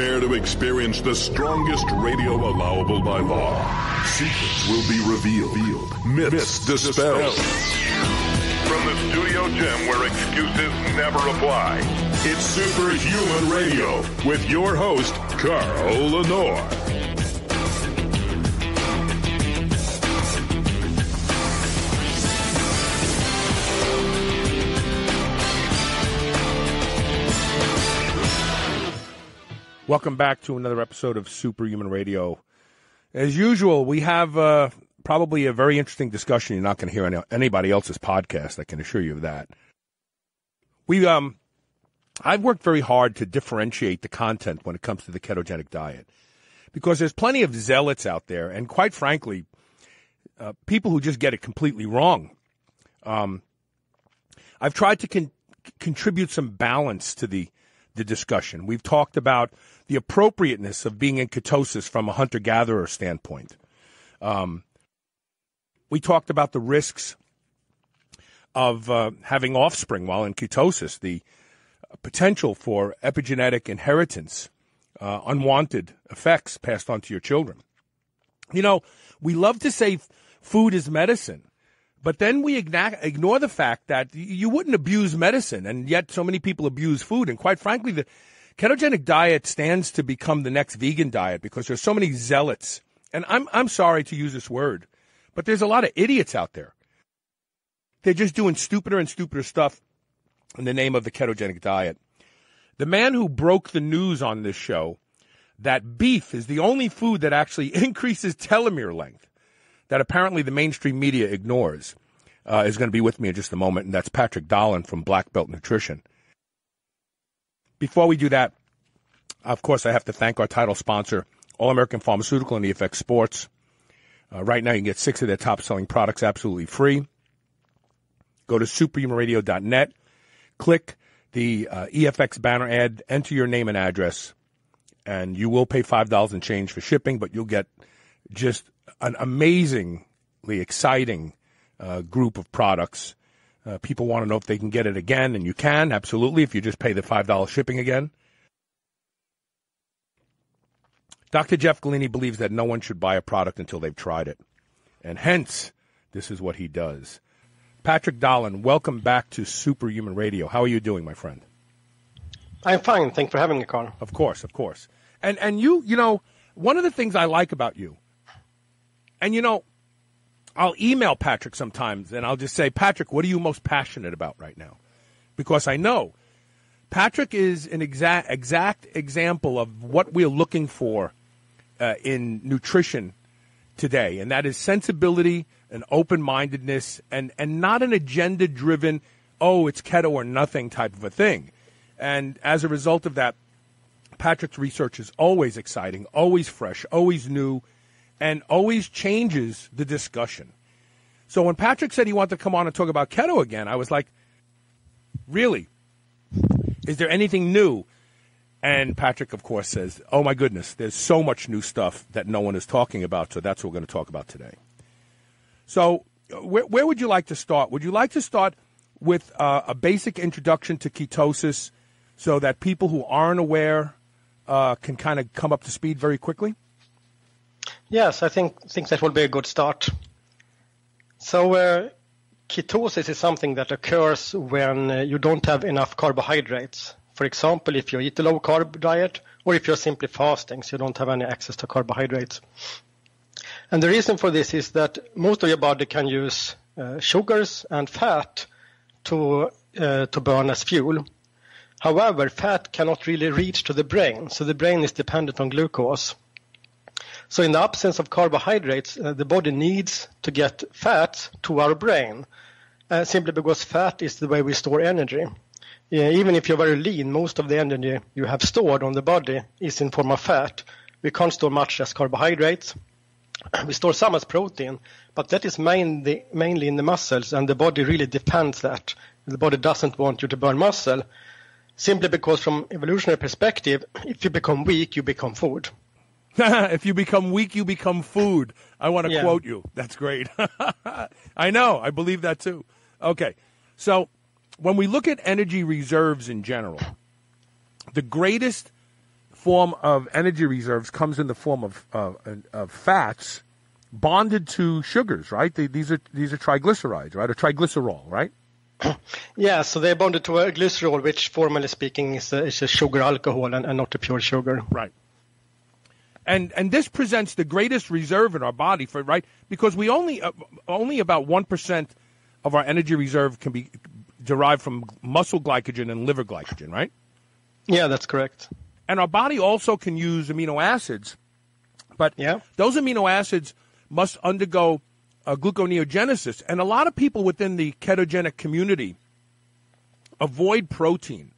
Prepare to experience the strongest radio allowable by law. Secrets will be revealed. Myths dispelled. From the studio gym where excuses never apply, it's Superhuman Radio with your host, Carl Lenore. Welcome back to another episode of Superhuman Radio. As usual, we have probably a very interesting discussion. You're not going to hear on anybody else's podcast, I can assure you of that. I've worked very hard to differentiate the content when it comes to the ketogenic diet because there's plenty of zealots out there and, quite frankly, people who just get it completely wrong. I've tried to contribute some balance to the discussion. We've talked about the appropriateness of being in ketosis from a hunter-gatherer standpoint. We talked about the risks of having offspring while in ketosis, the potential for epigenetic inheritance, unwanted effects passed on to your children. You know, we love to say food is medicine, but then we ignore the fact that you wouldn't abuse medicine, and yet so many people abuse food. And quite frankly, the ketogenic diet stands to become the next vegan diet because there's so many zealots. And I'm sorry to use this word, but there's a lot of idiots out there. They're just doing stupider and stupider stuff in the name of the ketogenic diet. The man who broke the news on this show that beef is the only food that actually increases telomere length, that apparently the mainstream media ignores, is going to be with me in just a moment, and that's Patrik Dahlin from Black Belt Nutrition. Before we do that, of course, I have to thank our title sponsor, All-American Pharmaceutical and EFX Sports. Right now, you can get 6 of their top-selling products absolutely free. Go to superhumanradio.net, click the EFX banner ad, enter your name and address, and you will pay $5 and change for shipping, but you'll get just an amazingly exciting group of products. People want to know if they can get it again, and you can, absolutely, if you just pay the $5 shipping again. Dr. Jeff Galini believes that no one should buy a product until they've tried it, and hence, this is what he does. Patrik Dahlin, welcome back to Superhuman Radio. How are you doing, my friend? I'm fine. Thanks for having me, Carl. Of course, of course. And you know, one of the things I like about you, and you know, I'll email Patrik sometimes, and I'll just say, Patrik, what are you most passionate about right now? Because I know Patrik is an exact example of what we're looking for in nutrition today, and that is sensibility and open-mindedness and not an agenda-driven, oh, it's keto or nothing type of a thing. And as a result of that, Patrik's research is always exciting, always fresh, always new, and always changes the discussion. So when Patrik said he wanted to come on and talk about keto again, I was like, really? Is there anything new? And Patrik, of course, says, oh, my goodness, there's so much new stuff that no one is talking about, so that's what we're going to talk about today. So where would you like to start? Would you like to start with a basic introduction to ketosis so that people who aren't aware can kind of come up to speed very quickly? Yes, I think that will be a good start. So ketosis is something that occurs when you don't have enough carbohydrates. For example, if you eat a low-carb diet or if you're simply fasting, so you don't have any access to carbohydrates. And the reason for this is that most of your body can use sugars and fat to burn as fuel. However, fat cannot really reach to the brain, so the brain is dependent on glucose. So in the absence of carbohydrates, the body needs to get fat to our brain, simply because fat is the way we store energy. Even if you're very lean, most of the energy you have stored on the body is in form of fat. We can't store much as carbohydrates. We store some as protein, but that is mainly in the muscles, and the body really depends that. The body doesn't want you to burn muscle, simply because from evolutionary perspective, if you become weak, you become food. If you become weak, you become food. I want to quote you. That's great. I know. I believe that too. Okay. So when we look at energy reserves in general, the greatest form of energy reserves comes in the form of fats bonded to sugars, right? These are triglycerides, right? Or triglycerol, right? Yeah, so they're bonded to a glycerol, which formally speaking is a sugar alcohol and not a pure sugar. Right. And this presents the greatest reserve in our body, right? Because we only about 1% of our energy reserve can be derived from muscle glycogen and liver glycogen, right? Yeah, that's correct. And our body also can use amino acids, but those amino acids must undergo gluconeogenesis. And a lot of people within the ketogenic community avoid protein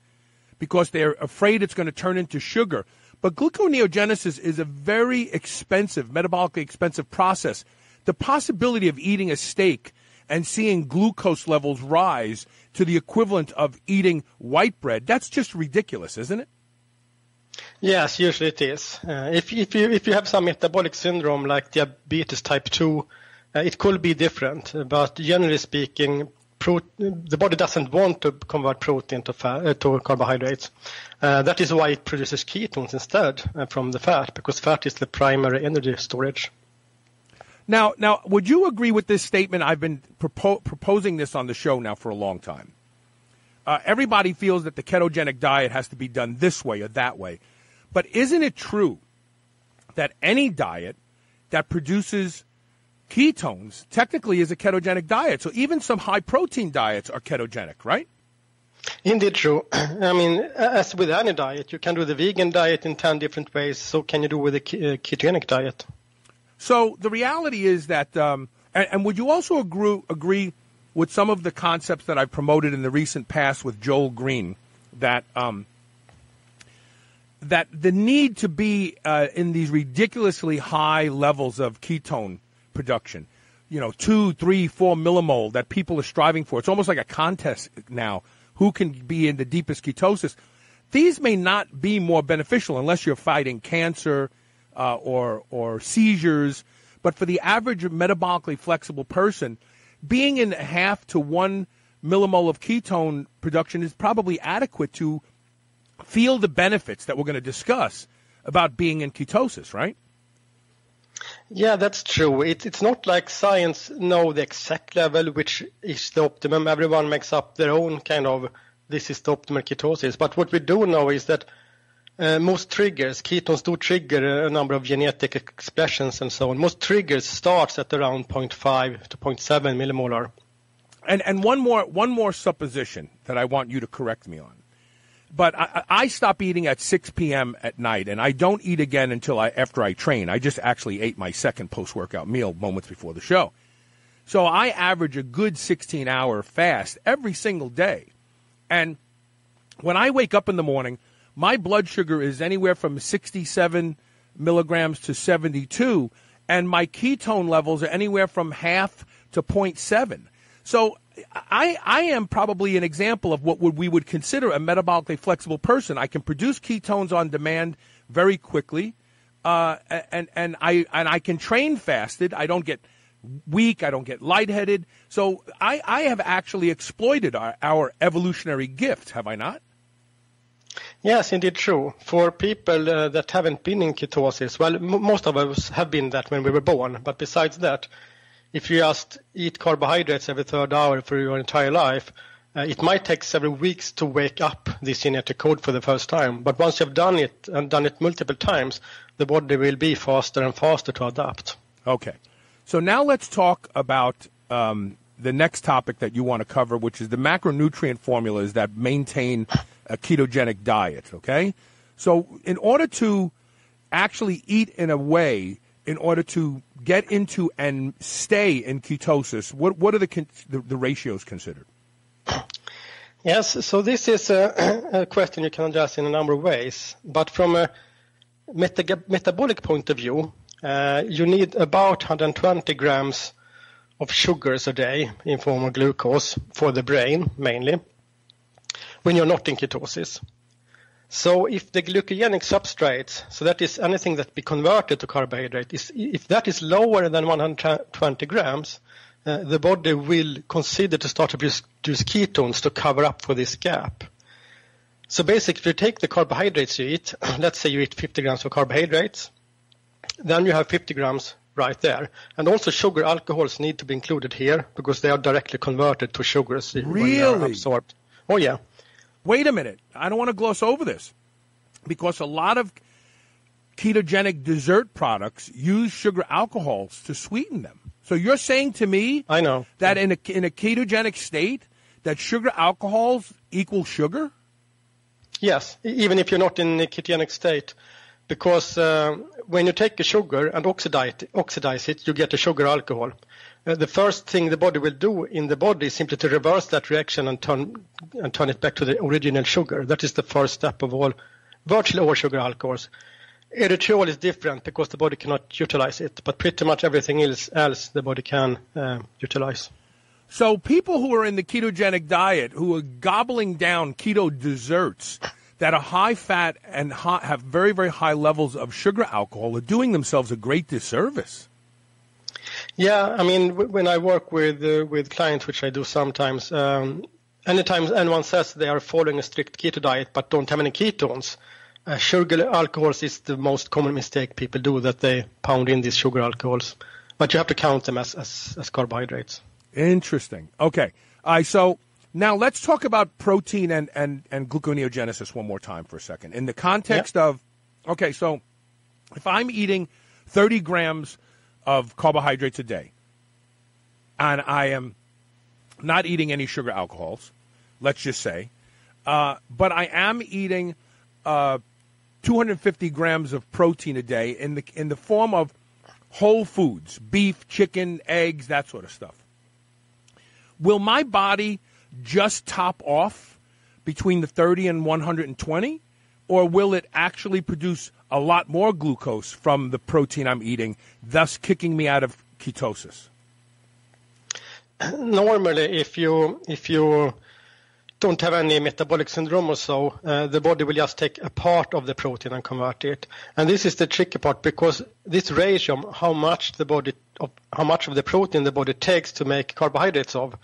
because they're afraid it's going to turn into sugar. But gluconeogenesis is a very expensive, metabolically expensive process. The possibility of eating a steak and seeing glucose levels rise to the equivalent of eating white bread, that's just ridiculous, isn't it? Yes, usually it is. If you have some metabolic syndrome like diabetes type 2, it could be different. But generally speaking, the body doesn't want to convert protein to carbohydrates. That is why it produces ketones instead from the fat, because fat is the primary energy storage. Now, would you agree with this statement? I've been proposing this on the show now for a long time. Everybody feels that the ketogenic diet has to be done this way or that way. But isn't it true that any diet that produces ketones technically is a ketogenic diet? So even some high-protein diets are ketogenic, right? Indeed true. I mean, as with any diet, you can do the vegan diet in 10 different ways. So can you do with the ketogenic diet? So the reality is that, and would you also agree with some of the concepts that I've promoted in the recent past with Joel Green, that that the need to be in these ridiculously high levels of ketone production, 2, 3, 4 millimole that people are striving for. It's almost like a contest now. Who can be in the deepest ketosis? These may not be more beneficial unless you're fighting cancer or seizures. But for the average metabolically flexible person, being in 0.5 to 1 millimole of ketone production is probably adequate to feel the benefits that we're going to discuss about being in ketosis, right? Yeah, that's true. It's not like science know the exact level which is the optimum. Everyone makes up their own kind of, this is the optimal ketosis. But what we do know is that most triggers, ketones do trigger a number of genetic expressions and so on. Most triggers starts at around 0.5 to 0.7 millimolar. And one more supposition that I want you to correct me on. But I stop eating at 6 p.m. at night, and I don't eat again until after I train. I just actually ate my second post-workout meal moments before the show. So I average a good 16-hour fast every single day. And when I wake up in the morning, my blood sugar is anywhere from 67 milligrams to 72, and my ketone levels are anywhere from 0.5 to 0.7. So I am probably an example of what we would consider a metabolically flexible person. I can produce ketones on demand very quickly, and I can train fasted. I don't get weak. I don't get lightheaded. So I have actually exploited our evolutionary gift, have I not? Yes, indeed true. For people that haven't been in ketosis, well, most of us have been that when we were born. But besides that, if you just eat carbohydrates every third hour for your entire life, it might take several weeks to wake up this genetic code for the first time. But once you've done it and done it multiple times, the body will be faster and faster to adapt. Okay. So now let's talk about the next topic that you want to cover, which is the macronutrient formulas that maintain a ketogenic diet, okay? So in order to actually eat in a way, in order to get into and stay in ketosis, what are the ratios considered? Yes, so this is a question you can address in a number of ways. But from a metabolic point of view, you need about 120 grams of sugars a day in form of glucose for the brain, mainly, when you're not in ketosis. So if the glucogenic substrate, so that is anything that be converted to carbohydrate, if that is lower than 120 grams, the body will consider to start to produce ketones to cover up for this gap. So basically, if you take the carbohydrates you eat, let's say you eat 50 grams of carbohydrates, then you have 50 grams right there. And also sugar alcohols need to be included here because they are directly converted to sugars when they are absorbed. Oh, yeah. Wait a minute. I don't want to gloss over this because a lot of ketogenic dessert products use sugar alcohols to sweeten them. So you're saying to me I know that in a ketogenic state that sugar alcohols equal sugar? Yes, even if you're not in a ketogenic state. Because when you take a sugar and oxidize it, you get a sugar alcohol. The first thing the body will do in the body is simply to reverse that reaction and turn it back to the original sugar. That is the first step of virtually all sugar alcohols. Erythritol is different because the body cannot utilize it, but pretty much everything else the body can utilize. So people who are in the ketogenic diet, who are gobbling down keto desserts that are high fat and have very, very high levels of sugar alcohol, are doing themselves a great disservice. Yeah, I mean, when I work with clients, which I do sometimes, anytime anyone says they are following a strict keto diet but don't have any ketones, sugar alcohols is the most common mistake people do, that they pound in these sugar alcohols. But you have to count them as carbohydrates. Interesting. Okay. So now let's talk about protein and gluconeogenesis one more time for a second. In the context of, okay, so if I'm eating 30 grams of carbohydrates a day and I am not eating any sugar alcohols, let's just say, but I am eating 250 grams of protein a day in the form of whole foods, beef, chicken, eggs, that sort of stuff. Will my body just top off between the 30 and 120, or will it actually produce a lot more glucose from the protein I'm eating, thus kicking me out of ketosis? Normally, if you don't have any metabolic syndrome or so, the body will just take a part of the protein and convert it. And this is the tricky part, because this ratio, how much of the protein the body takes to make carbohydrates of,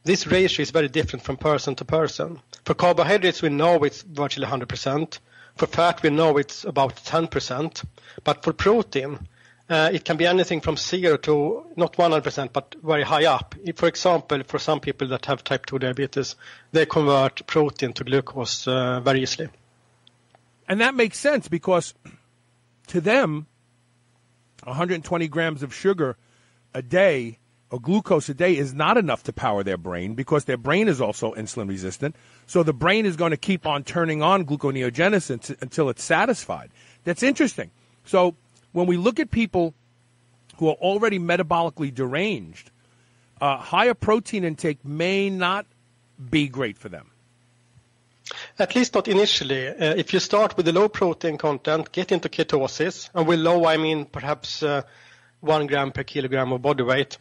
this ratio is very different from person to person. For carbohydrates, we know it's virtually 100%. For fat, we know it's about 10%. But for protein, it can be anything from 0 to not 100%, but very high up. For example, for some people that have type 2 diabetes, they convert protein to glucose very easily. And that makes sense, because to them, 120 grams of sugar a day or glucose a day is not enough to power their brain, because their brain is also insulin resistant. So the brain is going to keep on turning on gluconeogenesis until it's satisfied. That's interesting. So when we look at people who are already metabolically deranged, higher protein intake may not be great for them. At least not initially. If you start with a low protein content, get into ketosis, and with low I mean perhaps 1 gram per kilogram of body weight,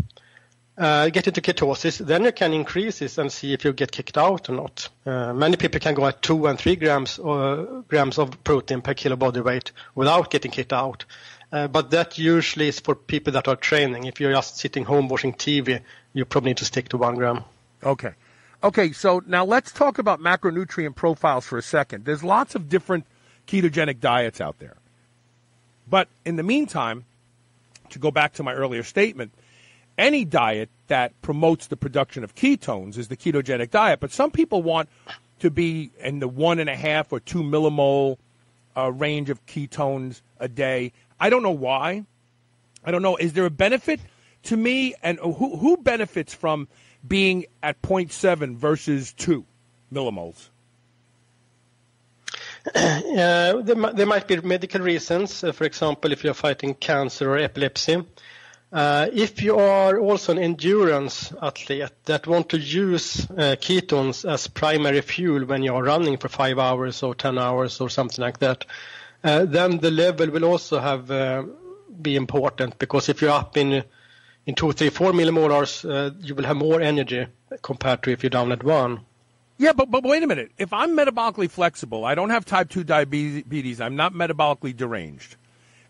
get into ketosis, then you can increase this and see if you get kicked out or not. Many people can go at 2 and 3 grams of protein per kilo body weight without getting kicked out. But that usually is for people that are training. If you're just sitting home watching TV, you probably need to stick to 1 gram. Okay, so now let's talk about macronutrient profiles for a second. There's lots of different ketogenic diets out there. But in the meantime, to go back to my earlier statement, any diet that promotes the production of ketones is the ketogenic diet. But some people want to be in the 1.5 or 2 millimole range of ketones a day. I don't know why. I don't know. Is there a benefit to me? And who benefits from being at 0.7 versus 2 millimoles? There might be medical reasons. For example, if you're fighting cancer or epilepsy. If you are also an endurance athlete that want to use ketones as primary fuel when you are running for 5 hours or 10 hours or something like that, then the level will also be important, because if you're up in 2, 3, 4 millimolars, you will have more energy compared to if you're down at 1. Yeah, but wait a minute. If I'm metabolically flexible, I don't have type 2 diabetes, I'm not metabolically deranged,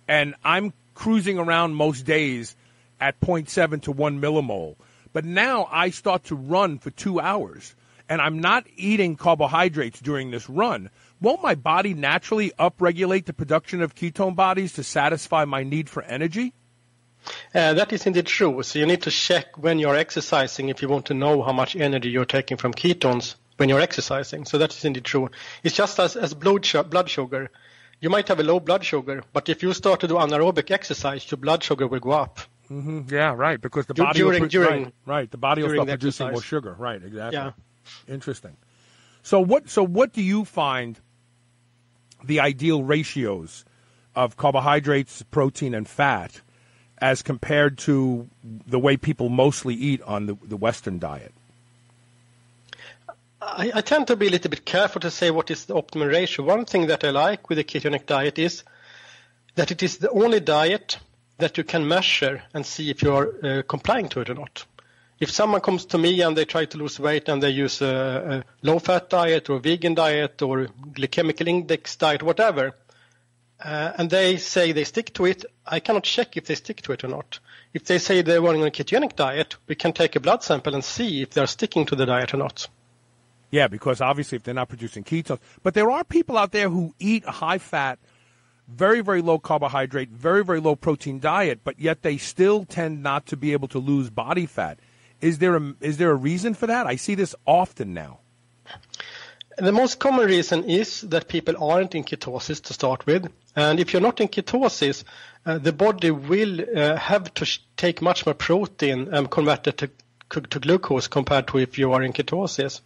and I'm cruising around most days at 0.7 to 1 millimole, but now I start to run for 2 hours, and I'm not eating carbohydrates during this run, won't my body naturally upregulate the production of ketone bodies to satisfy my need for energy? That is indeed true. So you need to check when you're exercising if you want to know how much energy you're taking from ketones when you're exercising. So that is indeed true. It's just as blood sugar. You might have a low blood sugar, but if you start to do anaerobic exercise, your blood sugar will go up. Mm-hmm. Yeah, right, because the body will the body will start producing more sugar. Right, exactly. Yeah. Interesting. So what do you find the ideal ratios of carbohydrates, protein, and fat as compared to the way people mostly eat on the Western diet? I tend to be a little bit careful to say what is the optimal ratio. One thing that I like with the ketogenic diet is that it is the only diet that you can measure and see if you are complying to it or not. If someone comes to me and they try to lose weight and they use a low-fat diet or a vegan diet or glycemic index diet, whatever, and they say they stick to it, I cannot check if they stick to it or not. If they say they're running on a ketogenic diet, we can take a blood sample and see if they're sticking to the diet or not. Yeah, because obviously if they're not producing ketones. But there are people out there who eat a high-fat, very, very low carbohydrate, very, very low protein diet, but yet they still tend not to be able to lose body fat. Is there a reason for that? I see this often now. The most common reason is that people aren't in ketosis to start with. And if you're not in ketosis, the body will have to take much more protein and convert it to glucose compared to if you are in ketosis.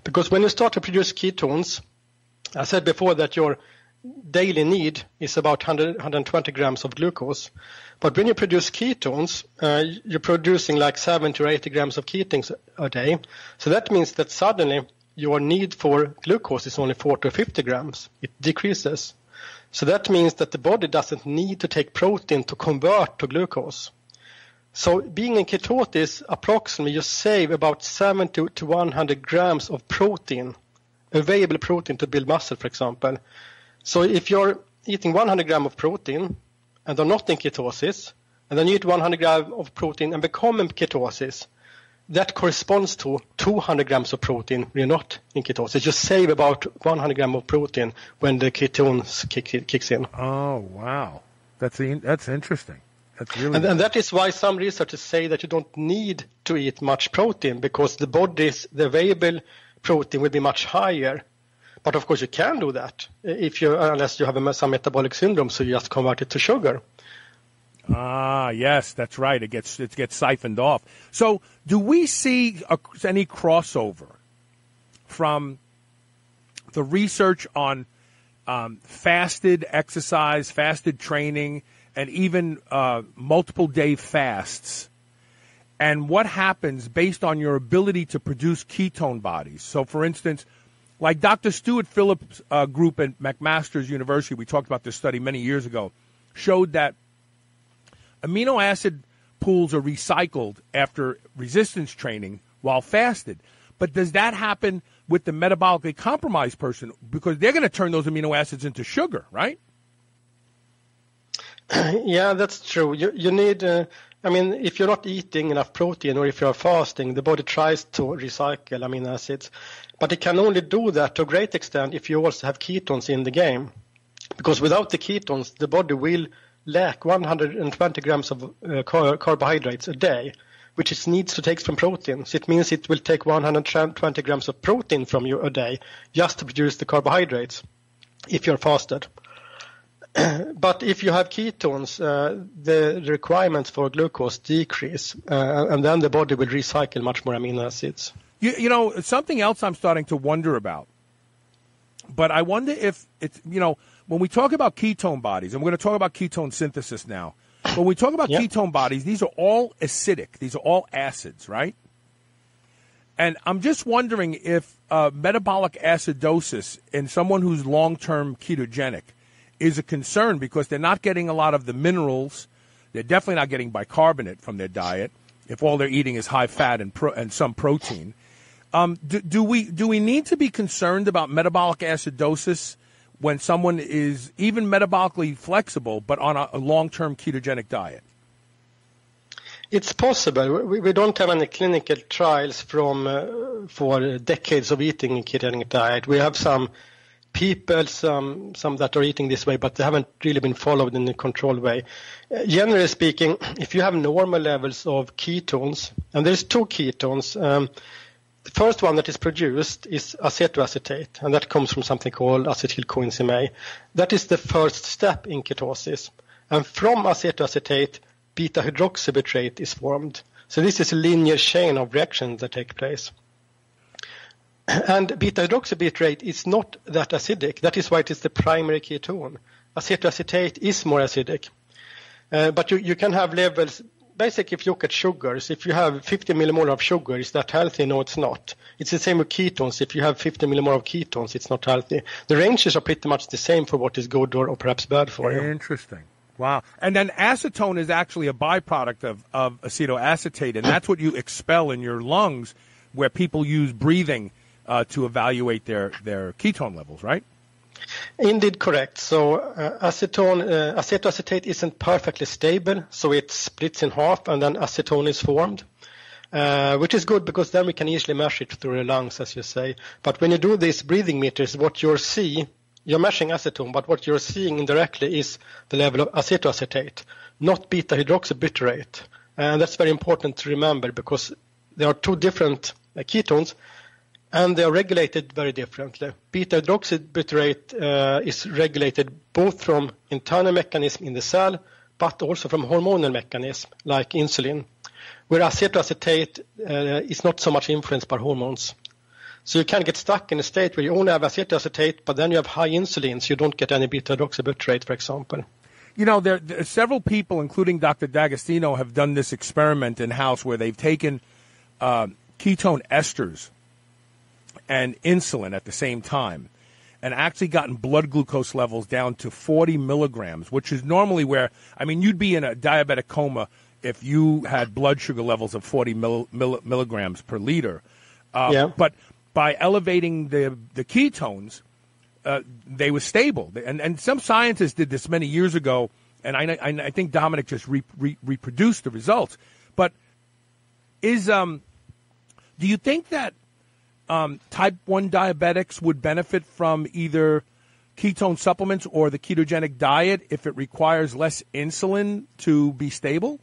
Because when you start to produce ketones, I said before that your daily need is about 120 grams of glucose. But when you produce ketones, you're producing like 70 or 80 grams of ketones a day. So that means that suddenly your need for glucose is only 40 or 50 grams. It decreases. So that means that the body doesn't need to take protein to convert to glucose. So being in ketosis, approximately you save about 70 to 100 grams of protein, available protein to build muscle, for example. So if you're eating 100 grams of protein and are not in ketosis, and then you eat 100 grams of protein and become in ketosis, that corresponds to 200 grams of protein when you're not in ketosis. You save about 100 grams of protein when the ketones kicks in. Oh, wow. That's interesting. That's really and that is why some researchers say that you don't need to eat much protein because the available protein will be much higher. But of course you can do that unless you have some metabolic syndrome, so you just convert it to sugar. Ah, yes, that's right. It gets siphoned off. So do we see any crossover from the research on fasted exercise, fasted training, and even multiple day fasts, and what happens based on your ability to produce ketone bodies? So, for instance, like Dr. Stuart Phillips' group at McMaster's University, we talked about this study many years ago, showed that amino acid pools are recycled after resistance training while fasted. But does that happen with the metabolically compromised person? Because they're going to turn those amino acids into sugar, right? Yeah, that's true. You need, if you're not eating enough protein or if you're fasting, the body tries to recycle amino acids. But it can only do that to a great extent if you also have ketones in the game. Because without the ketones, the body will lack 120 grams of carbohydrates a day, which it needs to take from protein. So it means it will take 120 grams of protein from you a day just to produce the carbohydrates if you're fasted. But if you have ketones, the requirements for glucose decrease, and then the body will recycle much more amino acids. You know, something else I'm starting to wonder about, but I wonder if it's, when we talk about ketone bodies, and we're going to talk about ketone synthesis now, when we talk about ketone bodies, these are all acidic. These are all acids, right? And I'm just wondering if metabolic acidosis in someone who's long-term ketogenic is a concern because they're not getting a lot of the minerals. They're definitely not getting bicarbonate from their diet if all they're eating is high fat and some protein. Do we need to be concerned about metabolic acidosis when someone is even metabolically flexible but on a long-term ketogenic diet? It's possible. We don't have any clinical trials for decades of eating a ketogenic diet. We have some people, some that are eating this way, but they haven't really been followed in a controlled way. Generally speaking, if you have normal levels of ketones, and there's two ketones, the first one that is produced is acetoacetate, and that comes from something called acetyl coenzyme A. That is the first step in ketosis. And from acetoacetate, beta-hydroxybutyrate is formed. So this is a linear chain of reactions that take place. And beta-hydroxybutyrate is not that acidic. That is why it is the primary ketone. Acetoacetate is more acidic. But you can have levels, basically if you look at sugars, if you have 50 millimolar of sugar, is that healthy? No, it's not. It's the same with ketones. If you have 50 millimolar of ketones, it's not healthy. The ranges are pretty much the same for what is good or perhaps bad for you. Interesting. Wow. And then acetone is actually a byproduct of acetoacetate, and that's what you expel in your lungs where people use breathing to evaluate their ketone levels, right? Indeed, correct. So acetoacetate isn't perfectly stable, so it splits in half and then acetone is formed, which is good because then we can easily measure it through the lungs, as you say. But when you do these breathing meters, what you're measuring acetone, but what you're seeing indirectly is the level of acetoacetate, not beta-hydroxybutyrate. And that's very important to remember because there are two different ketones, and they are regulated very differently. Beta-hydroxybutyrate is regulated both from internal mechanism in the cell, but also from hormonal mechanism like insulin, where acetoacetate is not so much influenced by hormones. So you can get stuck in a state where you only have acetoacetate, but then you have high insulin, so you don't get any beta-hydroxybutyrate, for example. You know, there several people, including Dr. D'Agostino, have done this experiment in-house where they've taken ketone esters and insulin at the same time and actually gotten blood glucose levels down to 40 milligrams, which is normally where, I mean, you'd be in a diabetic coma if you had blood sugar levels of 40 milligrams per liter. But by elevating the ketones, they were stable. And some scientists did this many years ago, and I think Dominic just reproduced the results. But do you think that type 1 diabetics would benefit from either ketone supplements or the ketogenic diet if it requires less insulin to be stable?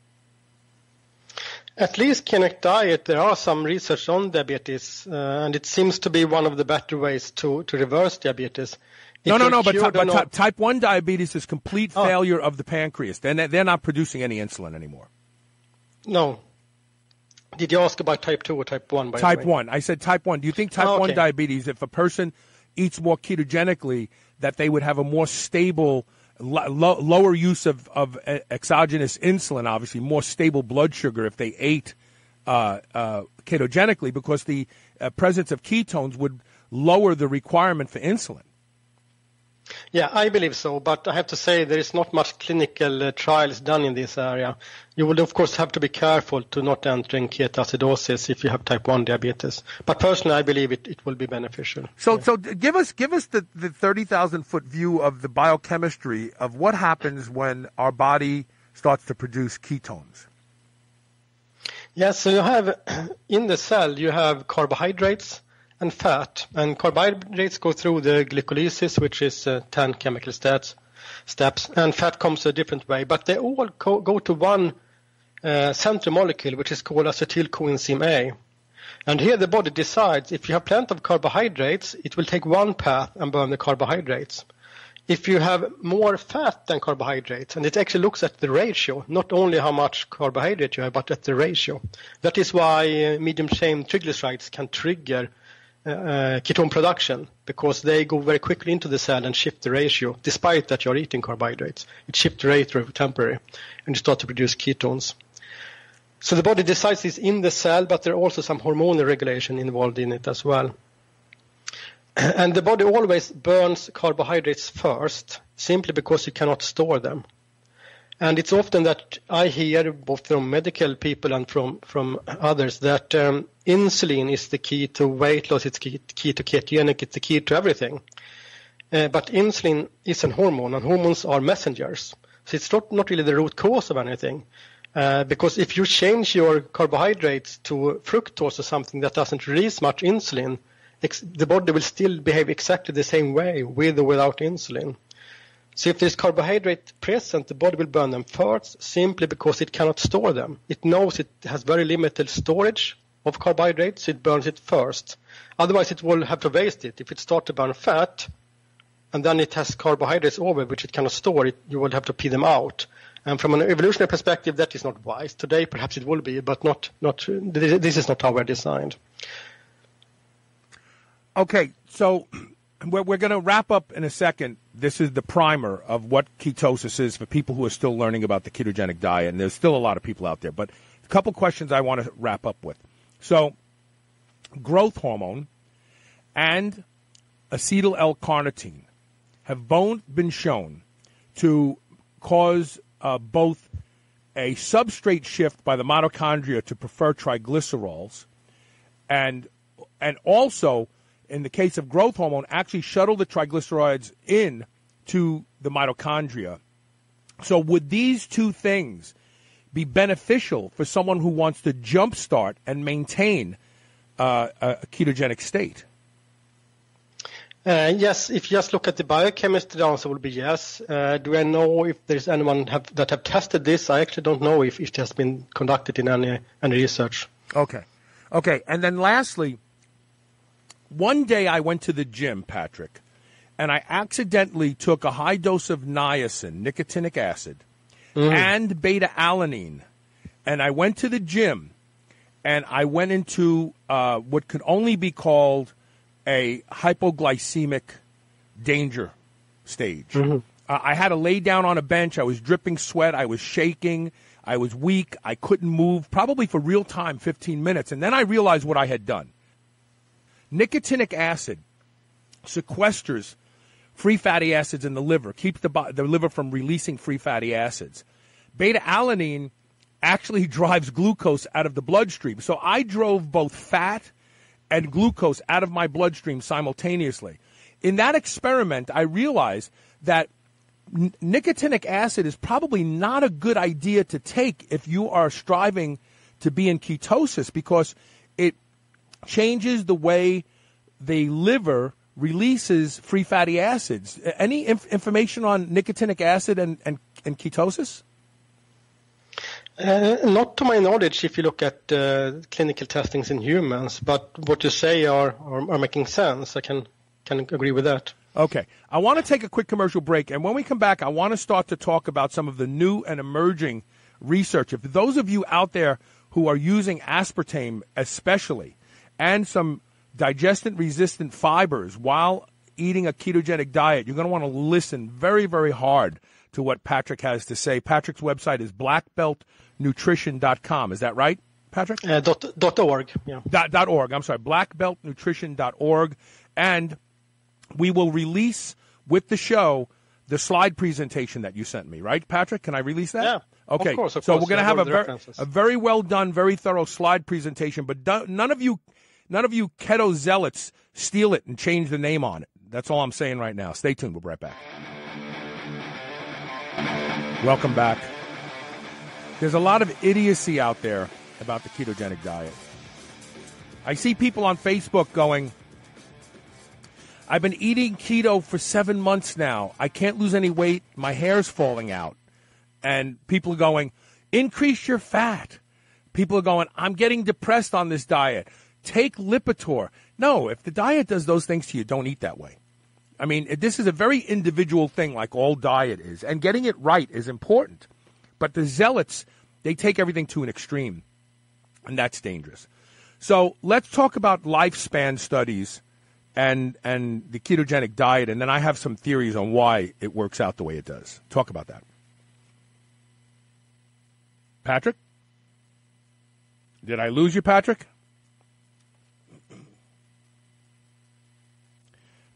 At least ketogenic diet, there are some research on diabetes, and it seems to be one of the better ways to reverse diabetes. But type 1 diabetes is complete failure of the pancreas. They're not producing any insulin anymore. No. Did you ask about type 2 or type 1? Type 1. I said type 1. Do you think type 1 diabetes, if a person eats more ketogenically, that they would have a more stable, lower use of exogenous insulin, obviously, more stable blood sugar if they ate ketogenically because the presence of ketones would lower the requirement for insulin? Yeah, I believe so, but I have to say there is not much clinical trials done in this area. You would, of course, have to be careful to not enter in ketoacidosis if you have type 1 diabetes. But personally, I believe it will be beneficial. So give us the 30,000-foot view of the biochemistry of what happens when our body starts to produce ketones. Yeah, so you have, in the cell, you have carbohydrates and fat, and carbohydrates go through the glycolysis, which is 10 chemical steps, and fat comes a different way, but they all go to one central molecule, which is called acetyl coenzyme A. And here the body decides if you have plenty of carbohydrates, it will take one path and burn the carbohydrates. If you have more fat than carbohydrates, and it actually looks at the ratio, not only how much carbohydrate you have, but at the ratio. That is why medium-chain triglycerides can trigger ketone production, because they go very quickly into the cell and shift the ratio, despite that you're eating carbohydrates. It shifts the ratio temporarily, and you start to produce ketones. So the body decides this in the cell, but there are also some hormonal regulation involved in it as well. And the body always burns carbohydrates first, simply because you cannot store them. And it's often that I hear, both from medical people and from others, that insulin is the key to weight loss, it's key to ketogenic, it's the key to everything. But insulin is a hormone, and hormones are messengers. So it's not really the root cause of anything. Because if you change your carbohydrates to fructose or something that doesn't release much insulin, the body will still behave exactly the same way with or without insulin. So if there's carbohydrate present, the body will burn them first simply because it cannot store them. It knows it has very limited storage of carbohydrates, so it burns it first. Otherwise, it will have to waste it. If it starts to burn fat, and then it has carbohydrates over which it cannot store, you will have to pee them out. And from an evolutionary perspective, that is not wise. Today, perhaps it will be, but not. This is not how we're designed. Okay, so we're going to wrap up in a second. This is the primer of what ketosis is for people who are still learning about the ketogenic diet, and there's still a lot of people out there. But a couple questions I want to wrap up with. So growth hormone and acetyl L-carnitine have both been shown to cause both a substrate shift by the mitochondria to prefer triglycerols, and also, in the case of growth hormone, actually shuttle the triglycerides in to the mitochondria. So would these two things be beneficial for someone who wants to jumpstart and maintain a ketogenic state? Yes, if you just look at the biochemistry, the answer will be yes. Do I know if there's anyone that have tested this? I actually don't know if it has been conducted in any research. Okay. And then lastly, one day I went to the gym, Patrick, and I accidentally took a high dose of niacin, nicotinic acid, and beta-alanine. And I went to the gym, and I went into what could only be called a hypoglycemic danger stage. I had to lay down on a bench. I was dripping sweat. I was shaking. I was weak. I couldn't move, probably for real time, 15 minutes. And then I realized what I had done. Nicotinic acid sequesters free fatty acids in the liver, keeps the liver from releasing free fatty acids. Beta-alanine actually drives glucose out of the bloodstream. So I drove both fat and glucose out of my bloodstream simultaneously. In that experiment, I realized that nicotinic acid is probably not a good idea to take if you are striving to be in ketosis, because it changes the way the liver releases free fatty acids. Any information on nicotinic acid and ketosis? Not to my knowledge, if you look at clinical testings in humans, but what you say are making sense. I can agree with that. Okay. I want to take a quick commercial break, and when we come back, I want to start to talk about some of the new and emerging research. If those of you out there who are using aspartame especially, and some digestion-resistant fibers while eating a ketogenic diet, you're going to want to listen very, very hard to what Patrik has to say. Patrik's website is blackbeltnutrition.com. Is that right, Patrik? .org. Yeah. .org. I'm sorry, blackbeltnutrition.org. And we will release with the show the slide presentation that you sent me, right, Patrik? Can I release that? Yeah. Okay. Of course. So we're going to have a very well done, very thorough slide presentation, but none of you keto zealots steal it and change the name on it. That's all I'm saying right now. Stay tuned. We'll be right back. Welcome back. There's a lot of idiocy out there about the ketogenic diet. I see people on Facebook going, I've been eating keto for 7 months now. I can't lose any weight. My hair's falling out. And people are going, increase your fat. People are going, I'm getting depressed on this diet. Take Lipitor. No, if the diet does those things to you, don't eat that way. I mean, this is a very individual thing, like all diet is. And getting it right is important. But the zealots, they take everything to an extreme. And that's dangerous. So let's talk about lifespan studies and the ketogenic diet. And then I have some theories on why it works out the way it does. Talk about that. Patrik? Did I lose you, Patrik?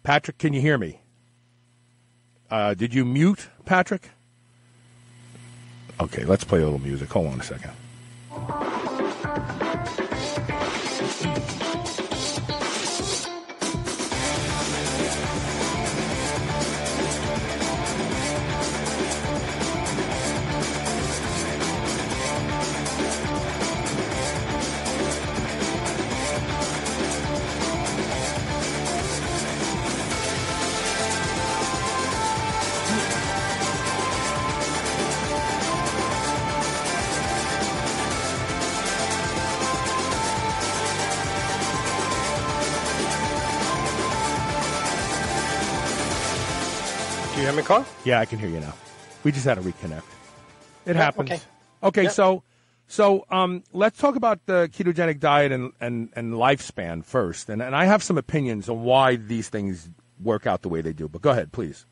Patrik, can you hear me? Did you mute, Patrik? Okay, let's play a little music. Hold on a second. you hear me, Carl? Yeah, I can hear you now. We just had to reconnect. It happens. Okay, yeah. So let's talk about the ketogenic diet and lifespan first. And I have some opinions on why these things work out the way they do. But go ahead, please.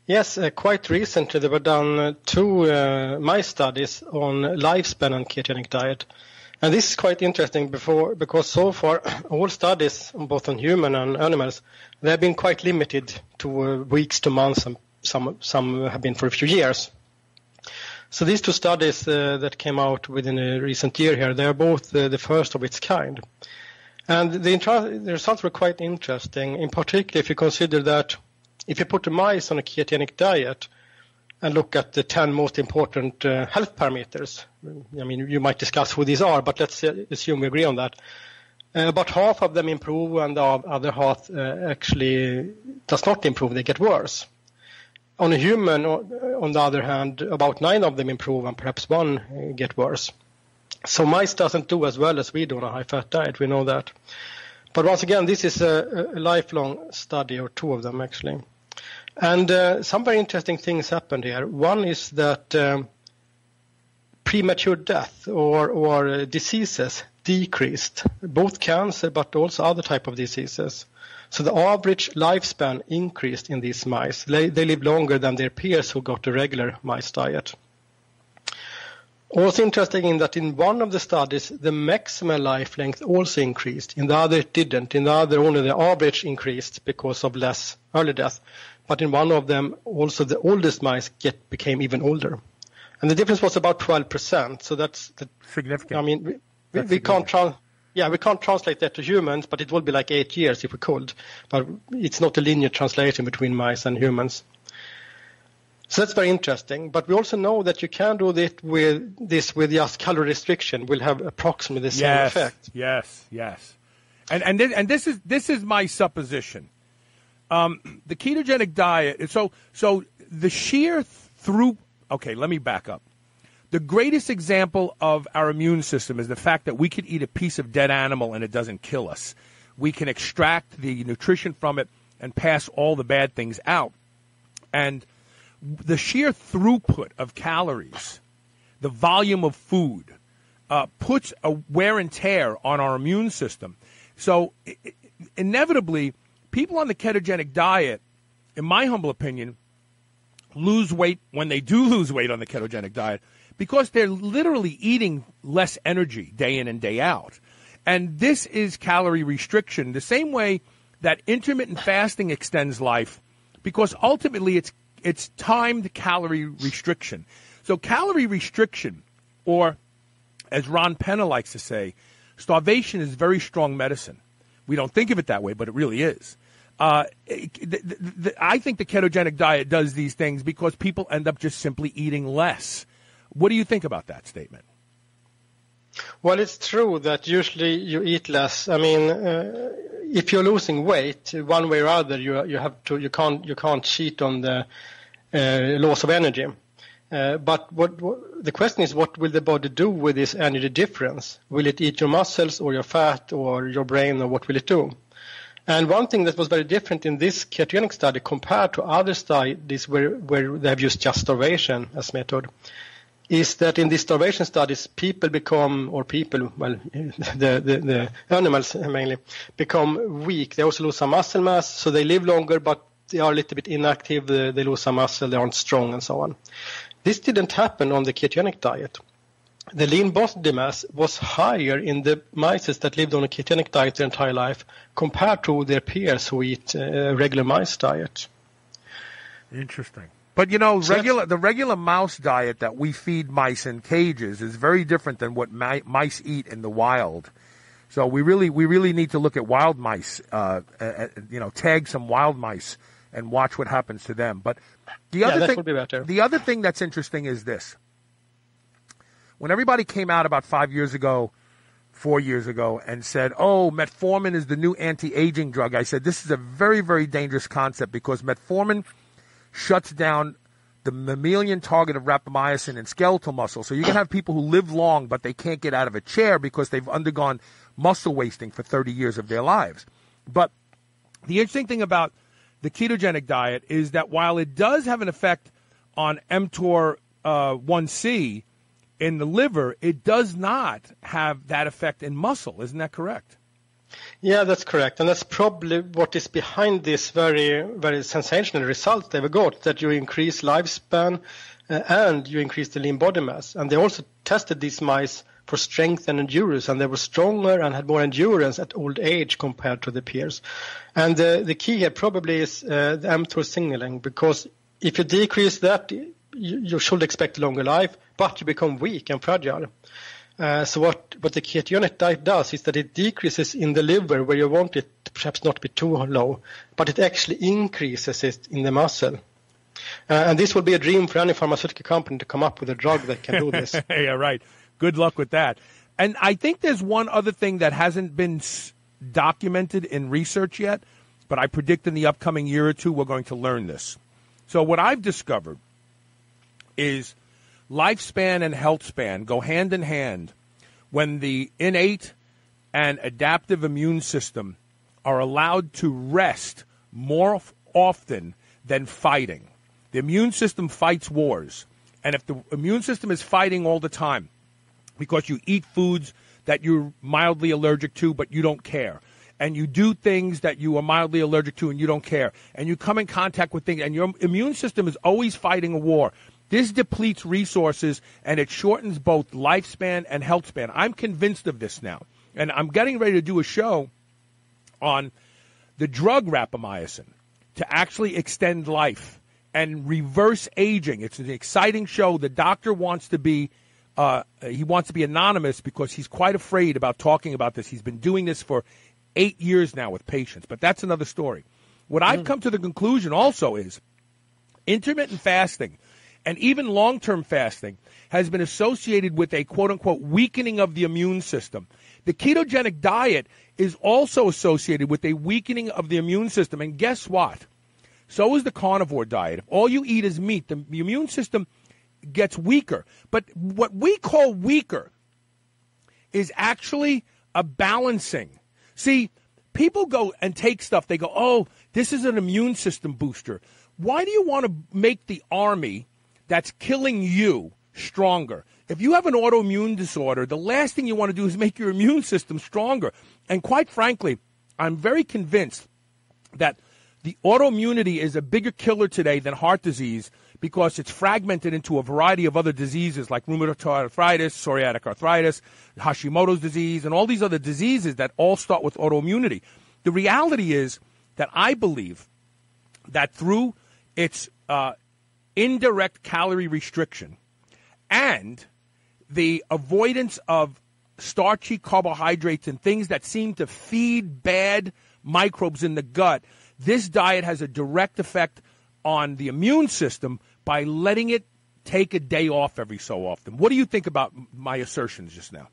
Yes, quite recently there were done 2 mice studies on lifespan and ketogenic diet. And this is quite interesting because so far all studies, both on human and animals, they have been quite limited to weeks to months, and some have been for a few years. So these 2 studies that came out within a recent year here, they are both the first of its kind. And the results were quite interesting, in particular if you consider that if you put the mice on a ketogenic diet and look at the 10 most important health parameters, I mean, you might discuss who these are, but let's assume we agree on that. About half of them improve and the other half actually does not improve, they get worse. On a human, on the other hand, about 9 of them improve and perhaps 1 get worse. So mice doesn't do as well as we do on a high-fat diet, we know that. But once again, this is a lifelong study, or 2 of them actually. And some very interesting things happened here. One is that premature death or diseases decreased, both cancer but also other type of diseases. So the average lifespan increased in these mice. They live longer than their peers who got a regular mice diet. Also interesting in that in one of the studies, the maximum life length also increased. In the other, it didn't. In the other, only the average increased because of less early death. But in one of them, also the oldest mice became even older. And the difference was about 12%. So that's significant. I mean, we can't translate that to humans, but it would be like 8 years if we could. But it's not a linear translation between mice and humans. So that's very interesting. But we also know that you can do this with just calorie restriction. Will have approximately the same effect. Yes. And this is my supposition. The ketogenic diet. So the sheer through. Okay, let me back up. The greatest example of our immune system is the fact that we could eat a piece of dead animal and it doesn't kill us. We can extract the nutrition from it and pass all the bad things out. And the sheer throughput of calories, the volume of food, puts a wear and tear on our immune system. So inevitably, people on the ketogenic diet, in my humble opinion, lose weight when they do lose weight on the ketogenic diet because they're literally eating less energy day in and day out. And this is calorie restriction, the same way that intermittent fasting extends life, because ultimately it's timed calorie restriction. So calorie restriction, or as Ron Penna likes to say, starvation is very strong medicine. We don't think of it that way, but it really is. I think the ketogenic diet does these things because people end up just simply eating less. What do you think about that statement? Well, it's true that usually you eat less. I mean, if you're losing weight, one way or other, you can't cheat on the loss of energy. But the question is, what will the body do with this energy difference? Will it eat your muscles or your fat or your brain, or what will it do? And one thing that was very different in this ketogenic study compared to other studies where they have used just starvation as method is that in these starvation studies, the animals mainly, become weak. They also lose some muscle mass, so they live longer, but they are a little bit inactive. They lose some muscle, they aren't strong, and so on. This didn't happen on the ketogenic diet. The lean body mass was higher in the mice that lived on a ketogenic diet their entire life compared to their peers who eat a regular mice diet. Interesting. But, the regular mouse diet that we feed mice in cages is very different than what mice eat in the wild. So we really need to look at wild mice, tag some wild mice and watch what happens to them. But the other thing that's interesting is this. When everybody came out about 4 years ago, and said, metformin is the new anti-aging drug, I said, this is a very, very dangerous concept because metformin shuts down the mammalian target of rapamycin in skeletal muscle. So you can have people who live long, but they can't get out of a chair because they've undergone muscle wasting for 30 years of their lives. But the interesting thing about the ketogenic diet is that while it does have an effect on mTOR 1C in the liver, it does not have that effect in muscle. Isn't that correct? Yeah, that's correct. And that's probably what is behind this very, very sensational result they got, that you increase lifespan and you increase the lean body mass. And they also tested these mice for strength and endurance, and they were stronger and had more endurance at old age compared to the peers. And the key here probably is the mTOR signaling, because if you decrease that, you should expect a longer life, but you become weak and fragile. So what the ketogenic diet does is that it decreases in the liver where you want it to perhaps not be too low, but it actually increases it in the muscle. And this will be a dream for any pharmaceutical company to come up with a drug that can do this. Yeah, right. Good luck with that. And I think there's one other thing that hasn't been documented in research yet, but I predict in the upcoming year or two we're going to learn this. So what I've discovered is lifespan and health span go hand in hand when the innate and adaptive immune system are allowed to rest more often than fighting. The immune system fights wars. And if the immune system is fighting all the time because you eat foods that you're mildly allergic to but you don't care, and you do things that you are mildly allergic to and you don't care, and you come in contact with things, and your immune system is always fighting a war, this depletes resources, and it shortens both lifespan and health span. I'm convinced of this now. And I'm getting ready to do a show on the drug rapamycin to actually extend life and reverse aging. It's an exciting show. The doctor wants to be anonymous because he's quite afraid about talking about this. He's been doing this for 8 years now with patients, but that's another story. What I've come to the conclusion also is intermittent fasting and even long-term fasting has been associated with a quote-unquote weakening of the immune system. The ketogenic diet is also associated with a weakening of the immune system. And guess what? So is the carnivore diet. If all you eat is meat, the immune system gets weaker. But what we call weaker is actually a balancing. See, people go and take stuff. They go, oh, this is an immune system booster. Why do you want to make the army that's killing you stronger? If you have an autoimmune disorder, the last thing you want to do is make your immune system stronger. And quite frankly, I'm very convinced that the autoimmunity is a bigger killer today than heart disease because it's fragmented into a variety of other diseases like rheumatoid arthritis, psoriatic arthritis, Hashimoto's disease, and all these other diseases that all start with autoimmunity. The reality is that I believe that through its indirect calorie restriction and the avoidance of starchy carbohydrates and things that seem to feed bad microbes in the gut, this diet has a direct effect on the immune system by letting it take a day off every so often. What do you think about my assertions just now?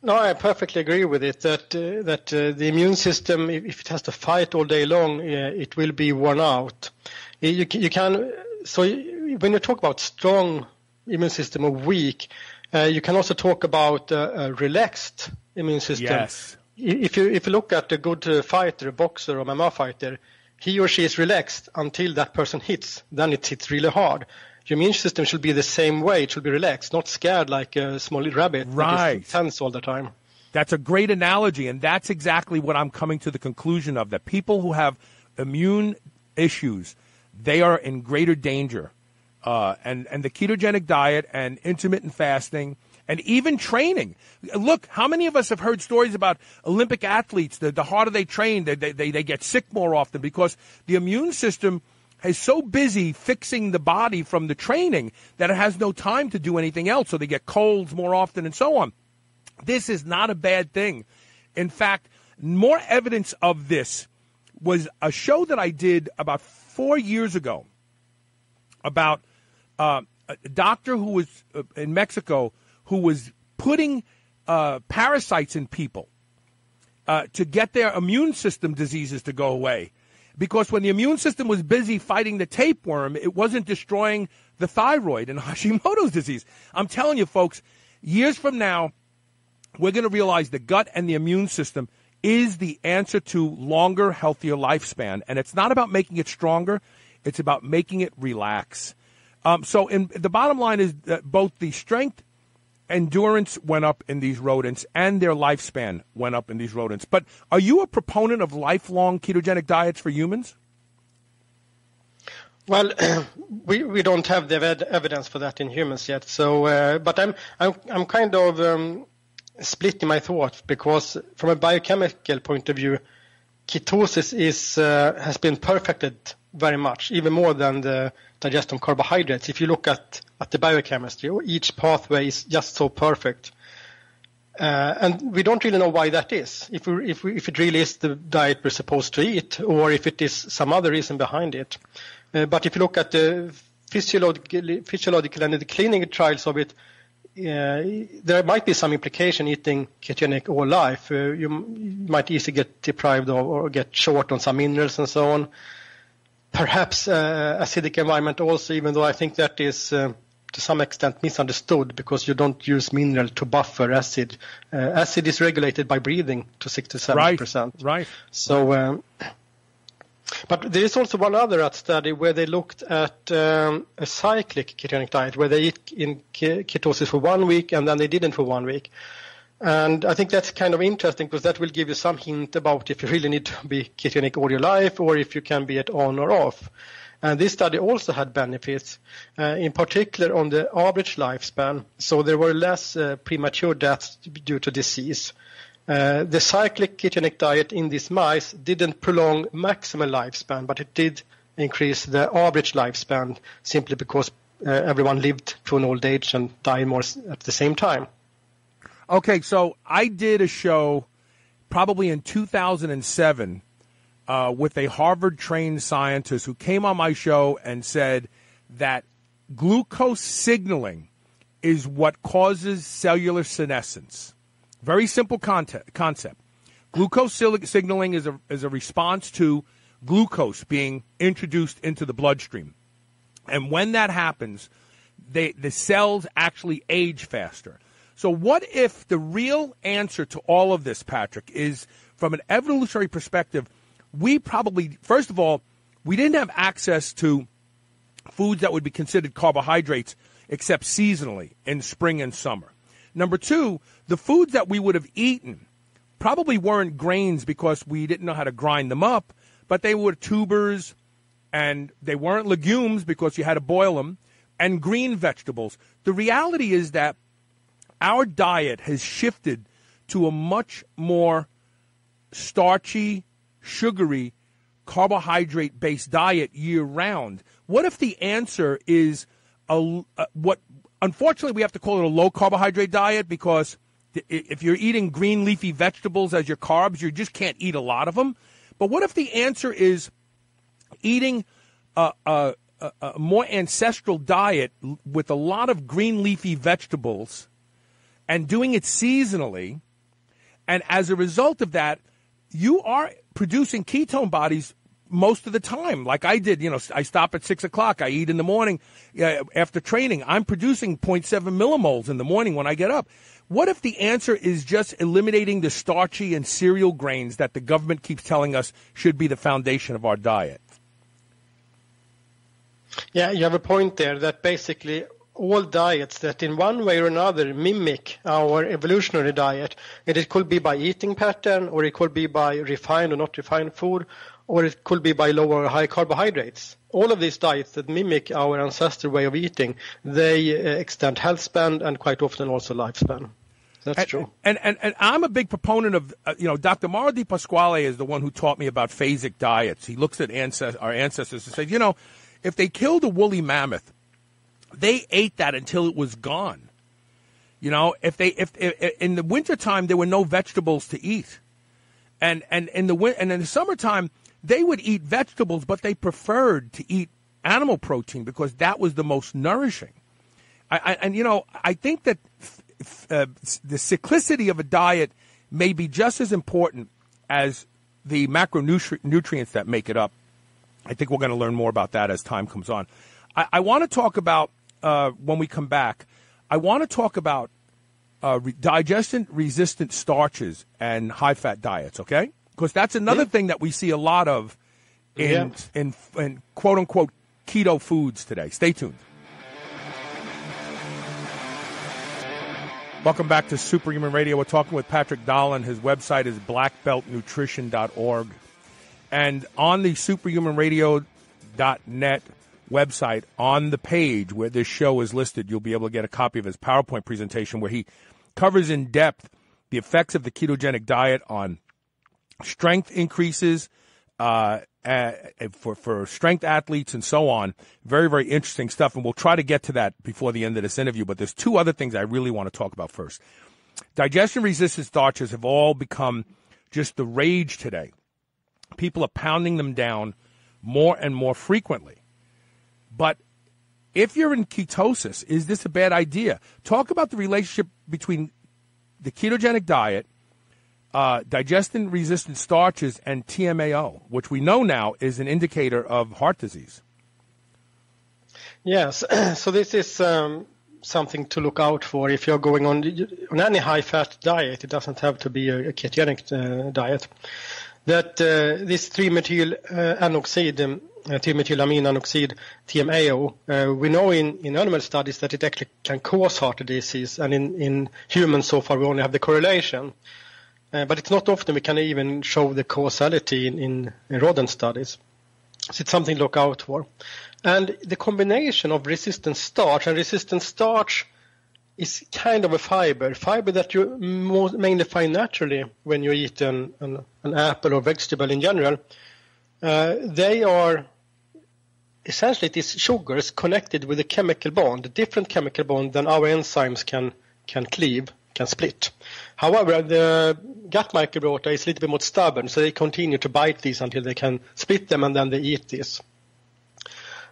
No, I perfectly agree with it, that the immune system, if it has to fight all day long, it will be worn out. You can, so when you talk about strong immune system or weak, you can also talk about a relaxed immune system. Yes. If you look at a good fighter, a boxer or MMA fighter, he or she is relaxed until that person hits. Then it hits really hard. Your immune system should be the same way. It should be relaxed, not scared like a small rabbit. Right. That is tense all the time. That's a great analogy, and that's exactly what I'm coming to the conclusion of, that people who have immune issues, they are in greater danger. And the ketogenic diet and intermittent fasting and even training. Look, how many of us have heard stories about Olympic athletes? The harder they train, they get sick more often because the immune system is so busy fixing the body from the training that it has no time to do anything else. So they get colds more often and so on. This is not a bad thing. In fact, more evidence of this was a show that I did about 4 years ago about a doctor who was in Mexico who was putting parasites in people to get their immune system diseases to go away. Because when the immune system was busy fighting the tapeworm, it wasn't destroying the thyroid and Hashimoto's disease. I'm telling you, folks, years from now, we're going to realize the gut and the immune system is the answer to longer, healthier lifespan. And it's not about making it stronger. It's about making it relax. So the bottom line is that both the strength, endurance went up in these rodents and their lifespan went up in these rodents. But are you a proponent of lifelong ketogenic diets for humans? Well, we don't have the evidence for that in humans yet. So, but I'm kind of splitting my thoughts, because from a biochemical point of view, ketosis has been perfected very much, even more than the digestion of carbohydrates. If you look at the biochemistry, each pathway is just so perfect. And we don't really know why that is, if it really is the diet we're supposed to eat, or if it is some other reason behind it. But if you look at the physiological and the clinical trials of it, there might be some implication eating ketogenic all life. You might easily get deprived of or get short on some minerals and so on. Perhaps acidic environment also, even though I think that is to some extent misunderstood, because you don't use mineral to buffer acid. Acid is regulated by breathing to 67%. Right. So, but there is also one other study where they looked at a cyclic ketogenic diet, where they eat in ketosis for 1 week and then they didn't for 1 week. And I think that's kind of interesting, because that will give you some hint about if you really need to be ketogenic all your life, or if you can be it on or off. And this study also had benefits, in particular on the average lifespan. So there were less premature deaths due to disease. The cyclic ketogenic diet in these mice didn't prolong maximal lifespan, but it did increase the average lifespan, simply because everyone lived to an old age and died more at the same time. Okay, so I did a show probably in 2007 with a Harvard-trained scientist who came on my show and said that glucose signaling is what causes cellular senescence. Very simple concept. Glucose signaling is a response to glucose being introduced into the bloodstream. And when that happens, the cells actually age faster. So what if the real answer to all of this, Patrik, is from an evolutionary perspective, we probably, first of all, we didn't have access to foods that would be considered carbohydrates except seasonally in spring and summer. Number two, the foods that we would have eaten probably weren't grains because we didn't know how to grind them up, but they were tubers, and they weren't legumes because you had to boil them, and green vegetables. The reality is that our diet has shifted to a much more starchy, sugary, carbohydrate-based diet year-round. What if the answer is unfortunately, we have to call it a low-carbohydrate diet, because if you're eating green leafy vegetables as your carbs, you just can't eat a lot of them. But what if the answer is eating a more ancestral diet with a lot of green leafy vegetables and doing it seasonally, and as a result of that, you are producing ketone bodies most of the time, like I did. I stop at 6 o'clock. I eat in the morning after training. I'm producing 0.7 millimoles in the morning when I get up. What if the answer is just eliminating the starchy and cereal grains that the government keeps telling us should be the foundation of our diet? Yeah, you have a point there, that basically all diets that in one way or another mimic our evolutionary diet, and it could be by eating pattern, or it could be by refined or not refined food, or it could be by low or high carbohydrates. All of these diets that mimic our ancestral way of eating, they extend health span and quite often also lifespan. That's true. And I'm a big proponent of, Dr. Mauro Di Pasquale is the one who taught me about phasic diets. He looks at our ancestors and says, if they killed a woolly mammoth, they ate that until it was gone. If in the wintertime there were no vegetables to eat, and in the summertime they would eat vegetables, but they preferred to eat animal protein because that was the most nourishing. I think that the cyclicity of a diet may be just as important as the macronutrients that make it up. I think we're going to learn more about that as time comes on. I want to talk about, when we come back, I want to talk about digestion-resistant starches and high-fat diets, okay? Because that's another thing that we see a lot of in quote-unquote keto foods today. Stay tuned. Welcome back to Superhuman Radio. We're talking with Patrik Dahlin. His website is blackbeltnutrition.org. And on the superhumanradio.net website, on the page where this show is listed, you'll be able to get a copy of his PowerPoint presentation where he covers in depth the effects of the ketogenic diet on strength increases for strength athletes and so on. Very, very interesting stuff, and we'll try to get to that before the end of this interview. But there's two other things I really want to talk about first. Digestion-resistant starches have all become just the rage today. People are pounding them down more and more frequently. But if you're in ketosis, is this a bad idea? Talk about the relationship between the ketogenic diet, digestion-resistant starches, and TMAO, which we know now is an indicator of heart disease. Yes, so this is something to look out for if you're going on any high-fat diet. It doesn't have to be a ketogenic diet. That this 3-methylamine oxide, TMAO, we know in animal studies that it actually can cause heart disease, and in humans so far we only have the correlation. But it's not often we can even show the causality in rodent studies. So it's something to look out for. And the combination of resistant starch, and resistant starch is kind of a fiber that you mainly find naturally when you eat an apple or vegetable in general. They are essentially, it is sugars connected with a chemical bond, a different chemical bond than our enzymes can cleave, can split. However, the gut microbiota is a little bit more stubborn, so they continue to bite these until they can split them, and then they eat this.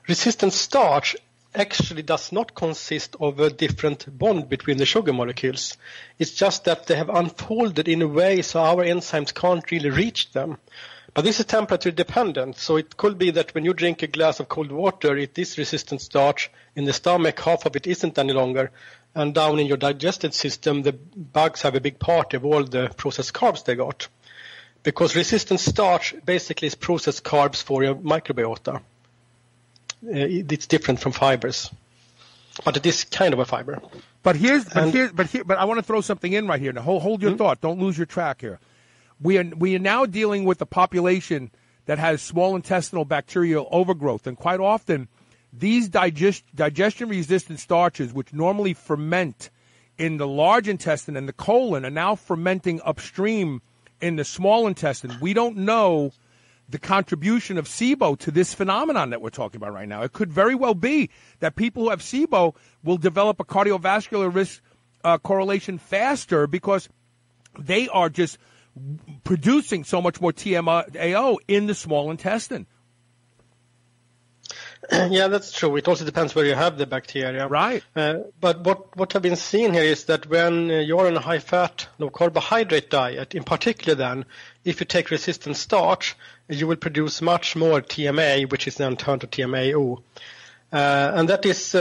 Resistant starch actually does not consist of a different bond between the sugar molecules. It's just that they have unfolded in a way so our enzymes can't really reach them. But this is temperature dependent, so it could be that when you drink a glass of cold water, it is resistant starch. In the stomach, half of it isn't any longer. And down in your digestive system, the bugs have a big part of all the processed carbs they got. Because resistant starch basically is processed carbs for your microbiota. It's different from fibers. But it is kind of a fiber. But I want to throw something in right here. Now, hold your thought. Don't lose your track here. We are now dealing with a population that has small intestinal bacterial overgrowth, and quite often these digestion-resistant starches, which normally ferment in the large intestine and the colon, are now fermenting upstream in the small intestine. We don't know the contribution of SIBO to this phenomenon that we're talking about right now. It could very well be that people who have SIBO will develop a cardiovascular risk correlation faster because they are just producing so much more TMAO in the small intestine. Yeah, that's true. It also depends where you have the bacteria. Right. But what I've been seeing here is that when you're on a high-fat, low-carbohydrate diet, in particular then, if you take resistant starch, you will produce much more TMA, which is then turned to TMAO. And that is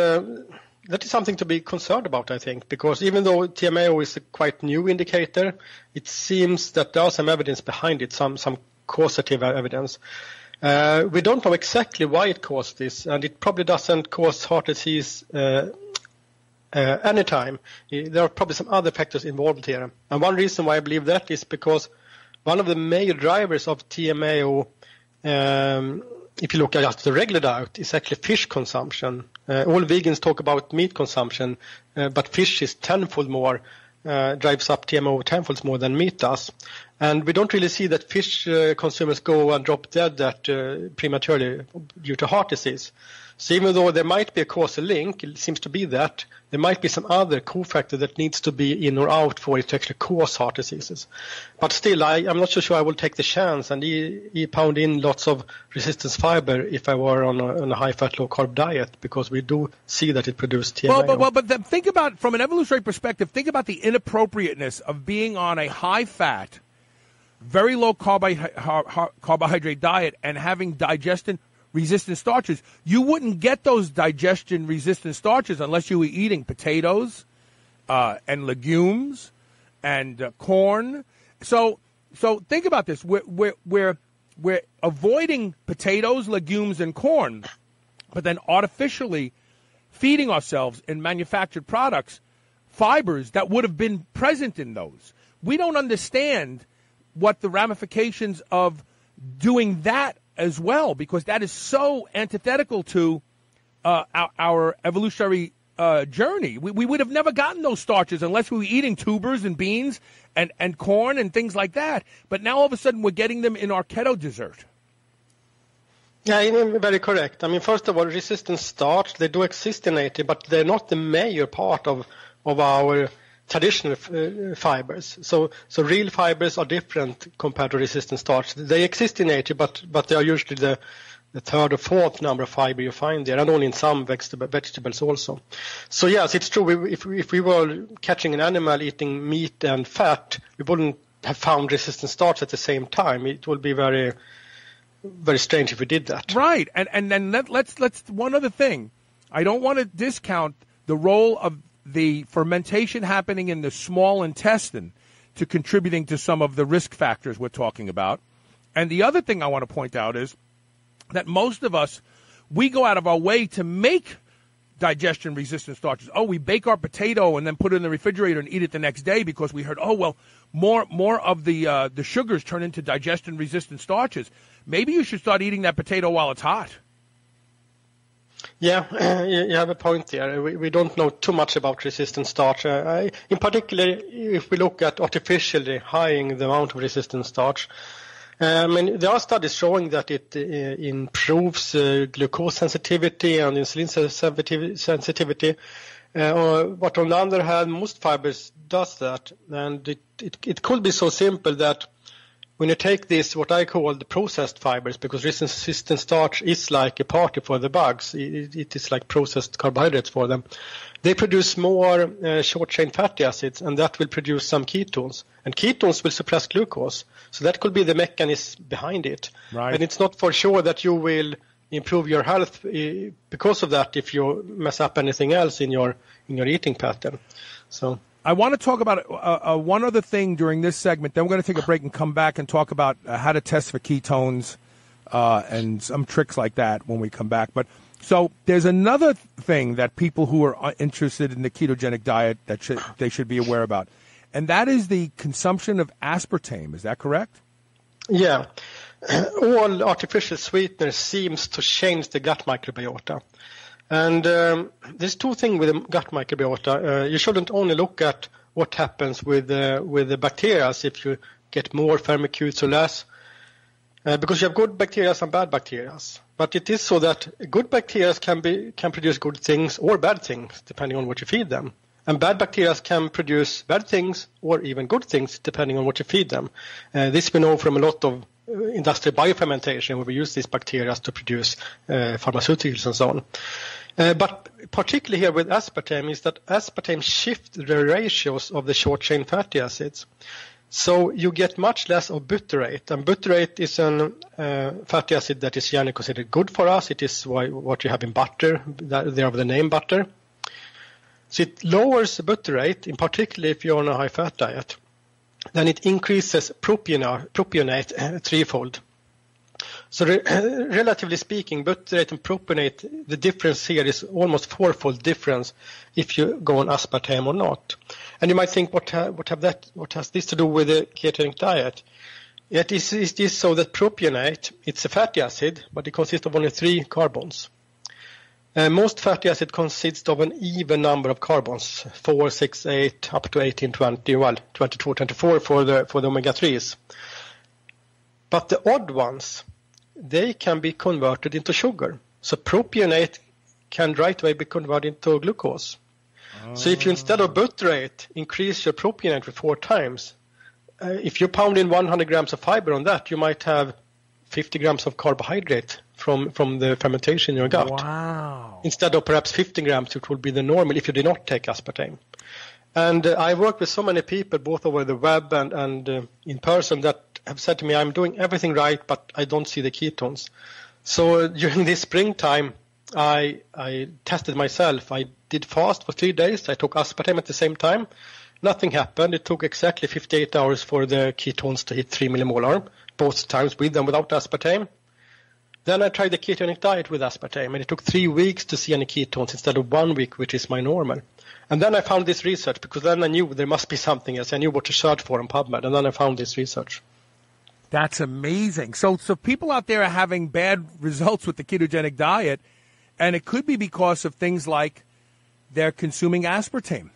something to be concerned about, I think, because even though TMAO is a quite new indicator, it seems that there are some evidence behind it, some causative evidence. We don't know exactly why it caused this, and it probably doesn't cause heart disease anytime. There are probably some other factors involved here. And one reason why I believe that is because one of the major drivers of TMAO, if you look at just the regular diet, is actually fish consumption. All vegans talk about meat consumption, but fish is tenfold more, drives up TMAO tenfold more than meat does. And we don't really see that fish consumers go and drop dead prematurely due to heart disease. So even though there might be a causal link, it seems to be that, there might be some other cofactor that needs to be in or out for it to actually cause heart diseases. But still, I'm not so sure I will take the chance and pound in lots of resistance fiber if I were on a high-fat, low-carb diet, because we do see that it produces TMAO. But then think about, from an evolutionary perspective, think about the inappropriateness of being on a high-fat, very low carbohydrate diet and having digestion-resistant starches. You wouldn't get those digestion-resistant starches unless you were eating potatoes and legumes and corn. So think about this. We're avoiding potatoes, legumes, and corn, but then artificially feeding ourselves in manufactured products fibers that would have been present in those. We don't understand what the ramifications of doing that as well, because that is so antithetical to our evolutionary journey. We would have never gotten those starches unless we were eating tubers and beans and corn and things like that. But now all of a sudden we're getting them in our keto dessert. Yeah, very correct. I mean, first of all, resistant starch, they do exist in nature, but they're not the major part of our traditional fibers. So real fibers are different compared to resistant starch. They exist in nature, but they are usually the third or fourth number of fiber you find there, and only in some vegetables also. So yes, it's true. If we were catching an animal eating meat and fat, we wouldn't have found resistant starch at the same time. It would be very, very strange if we did that. Right, and then let's one other thing. I don't want to discount the role of the fermentation happening in the small intestine to contributing to some of the risk factors we're talking about. And the other thing I want to point out is that most of us, we go out of our way to make digestion-resistant starches. Oh, we bake our potato and then put it in the refrigerator and eat it the next day because we heard, more of the sugars turn into digestion-resistant starches. Maybe you should start eating that potato while it's hot. Yeah, you have a point there. We don't know too much about resistant starch. In particular, if we look at artificially highing the amount of resistant starch, I mean, there are studies showing that it improves glucose sensitivity and insulin sensitivity. But on the other hand, most fibers does that. And it could be so simple that when you take this, what I call the processed fibers, because resistant starch is like a party for the bugs. It is like processed carbohydrates for them. They produce more short-chain fatty acids, and that will produce some ketones. And ketones will suppress glucose. So that could be the mechanism behind it. Right. And it's not for sure that you will improve your health because of that if you mess up anything else in your eating pattern. So I want to talk about one other thing during this segment. Then we're going to take a break and come back and talk about how to test for ketones and some tricks like that when we come back. But so there's another thing that people who are interested in the ketogenic diet that they should be aware about, and that is the consumption of aspartame. Is that correct? Yeah. All artificial sweeteners seems to change the gut microbiota. And there's two things with the gut microbiota. You shouldn't only look at what happens with the bacteria if you get more firmicutes or less, because you have good bacteria and bad bacteria. But it is so that good bacteria can produce good things or bad things depending on what you feed them. And bad bacteria can produce bad things or even good things depending on what you feed them. This we know from a lot of industrial biofermentation, where we use these bacteria to produce pharmaceuticals and so on. But particularly here with aspartame is that aspartame shifts the ratios of the short-chain fatty acids. So you get much less of butyrate. And butyrate is a fatty acid that is generally considered good for us. It is what you have in butter. They have the name butter. So it lowers the butyrate, in particular if you're on a high-fat diet. Then it increases propionate threefold. So relatively speaking, butyrate and propionate, the difference here is almost fourfold difference if you go on aspartame or not. And you might think, what has this to do with the ketogenic diet? It is so that propionate, it's a fatty acid, but it consists of only 3 carbons. Most fatty acid consists of an even number of carbons, 4, 6, 8, up to 18, 20, 22, 24 for the omega-3s. But the odd ones, they can be converted into sugar. So propionate can right away be converted into glucose. So if you instead of butyrate increase your propionate for 4 times, if you pound in 100 grams of fiber on that, you might have 50 grams of carbohydrate from the fermentation in your gut. Wow. Instead of perhaps 15 grams, it would be the normal if you did not take aspartame. And I work with so many people, both over the web and in person, that have said to me, I'm doing everything right, but I don't see the ketones. So during this springtime, I tested myself. I did fast for 3 days. I took aspartame at the same time. Nothing happened. It took exactly 58 hours for the ketones to hit 3 millimolar, both times with and without aspartame. Then I tried the ketogenic diet with aspartame, and it took 3 weeks to see any ketones instead of 1 week, which is my normal. And then I found this research, because then I knew there must be something else. I knew what to search for on PubMed, and then I found this research. That's amazing. So people out there are having bad results with the ketogenic diet, and it could be because of things like they're consuming aspartame.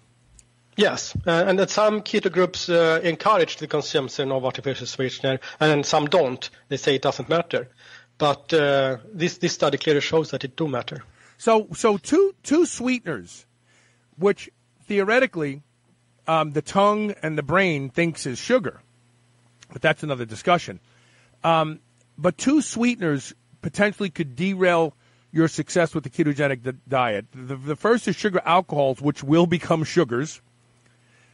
Yes, and that some keto groups encourage the consumption of artificial sweetener, and some don't. They say it doesn't matter. But this study clearly shows that it do matter. So two sweeteners, which theoretically the tongue and the brain thinks is sugar, but that's another discussion. But two sweeteners potentially could derail your success with the ketogenic diet. The first is sugar alcohols, which will become sugars.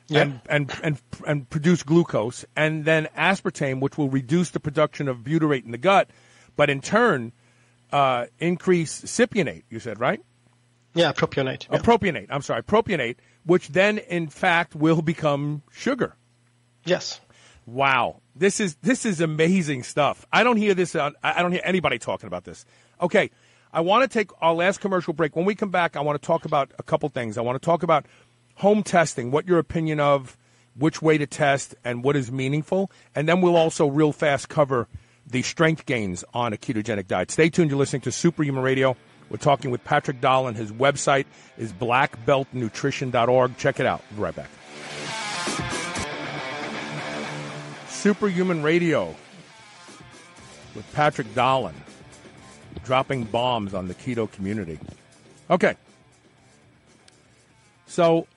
Yeah. And produce glucose, and then aspartame, which will reduce the production of butyrate in the gut, but in turn increase cypionate, you said, right? Yeah, propionate. Yeah. Propionate, I'm sorry, propionate, which then in fact will become sugar. Yes. Wow. This is amazing stuff. I don't hear anybody talking about this. Okay, I want to take our last commercial break. When we come back, I want to talk about a couple things. I want to talk about home testing, what your opinion of which way to test and what is meaningful. And then we'll also real fast cover the strength gains on a ketogenic diet. Stay tuned. You're listening to Superhuman Radio. We're talking with Patrik Dahlin. His website is blackbeltnutrition.org. Check it out. We'll be right back. Superhuman Radio with Patrik Dahlin, dropping bombs on the keto community. Okay. So,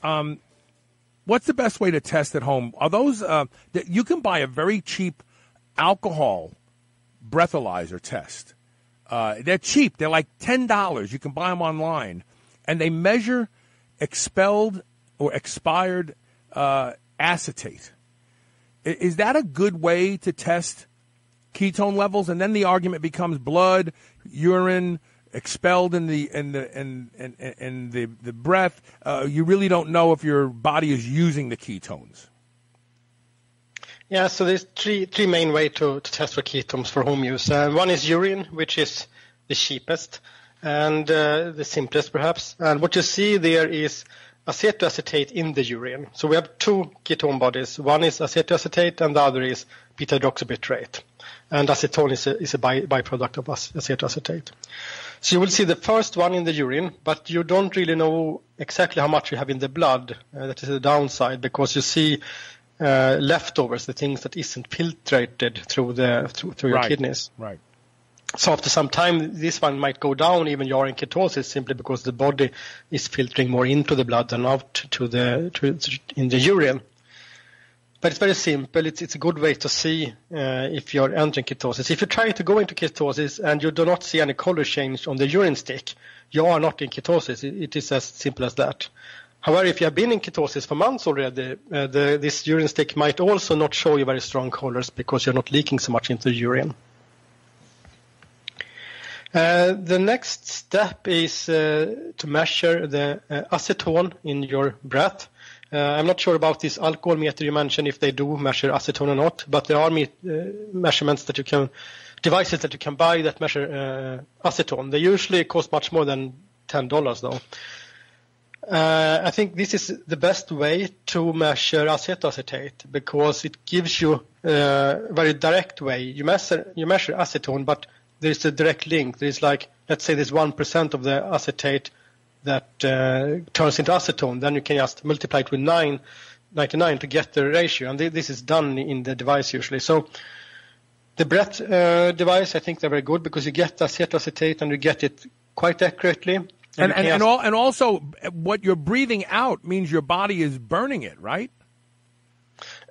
what's the best way to test at home? Are those you can buy a very cheap alcohol breathalyzer test. They're cheap. They're like $10. You can buy them online, and they measure expelled or expired acetate. Is that a good way to test ketone levels? And then the argument becomes blood, urine, expelled in the breath. You really don't know if your body is using the ketones. Yeah, so there's three main ways to test for ketones for home use. One is urine, which is the cheapest and the simplest perhaps. And what you see there is acetoacetate in the urine. So we have two ketone bodies. One is acetoacetate and the other is beta-hydroxybutyric. And acetone is a byproduct of acetoacetate. So you will see the first one in the urine, but you don't really know exactly how much you have in the blood. That is the downside, because you see leftovers, the things that isn't filtrated through your kidneys. Right. So after some time, this one might go down, even you're in ketosis, simply because the body is filtering more into the blood than out in the urine. But it's very simple. It's a good way to see if you're entering ketosis. If you try to go into ketosis and you do not see any color change on the urine stick, you are not in ketosis. It is as simple as that. However, if you have been in ketosis for months already, this urine stick might also not show you very strong colors because you're not leaking so much into the urine. The next step is to measure the acetone in your breath. I'm not sure about this alcohol meter you mentioned, if they do measure acetone or not, but there are measurements devices that you can buy that measure acetone. They usually cost much more than $10 though. I think this is the best way to measure acetoacetate because it gives you a very direct way. You measure acetone, but there's a direct link. There's let's say there's 1% of the acetate that turns into acetone. Then you can just multiply it with 99 to get the ratio. And this is done in the device usually. So the breath device, I think they're very good because you get the acetoacetate and you get it quite accurately. And also what you're breathing out means your body is burning it, right?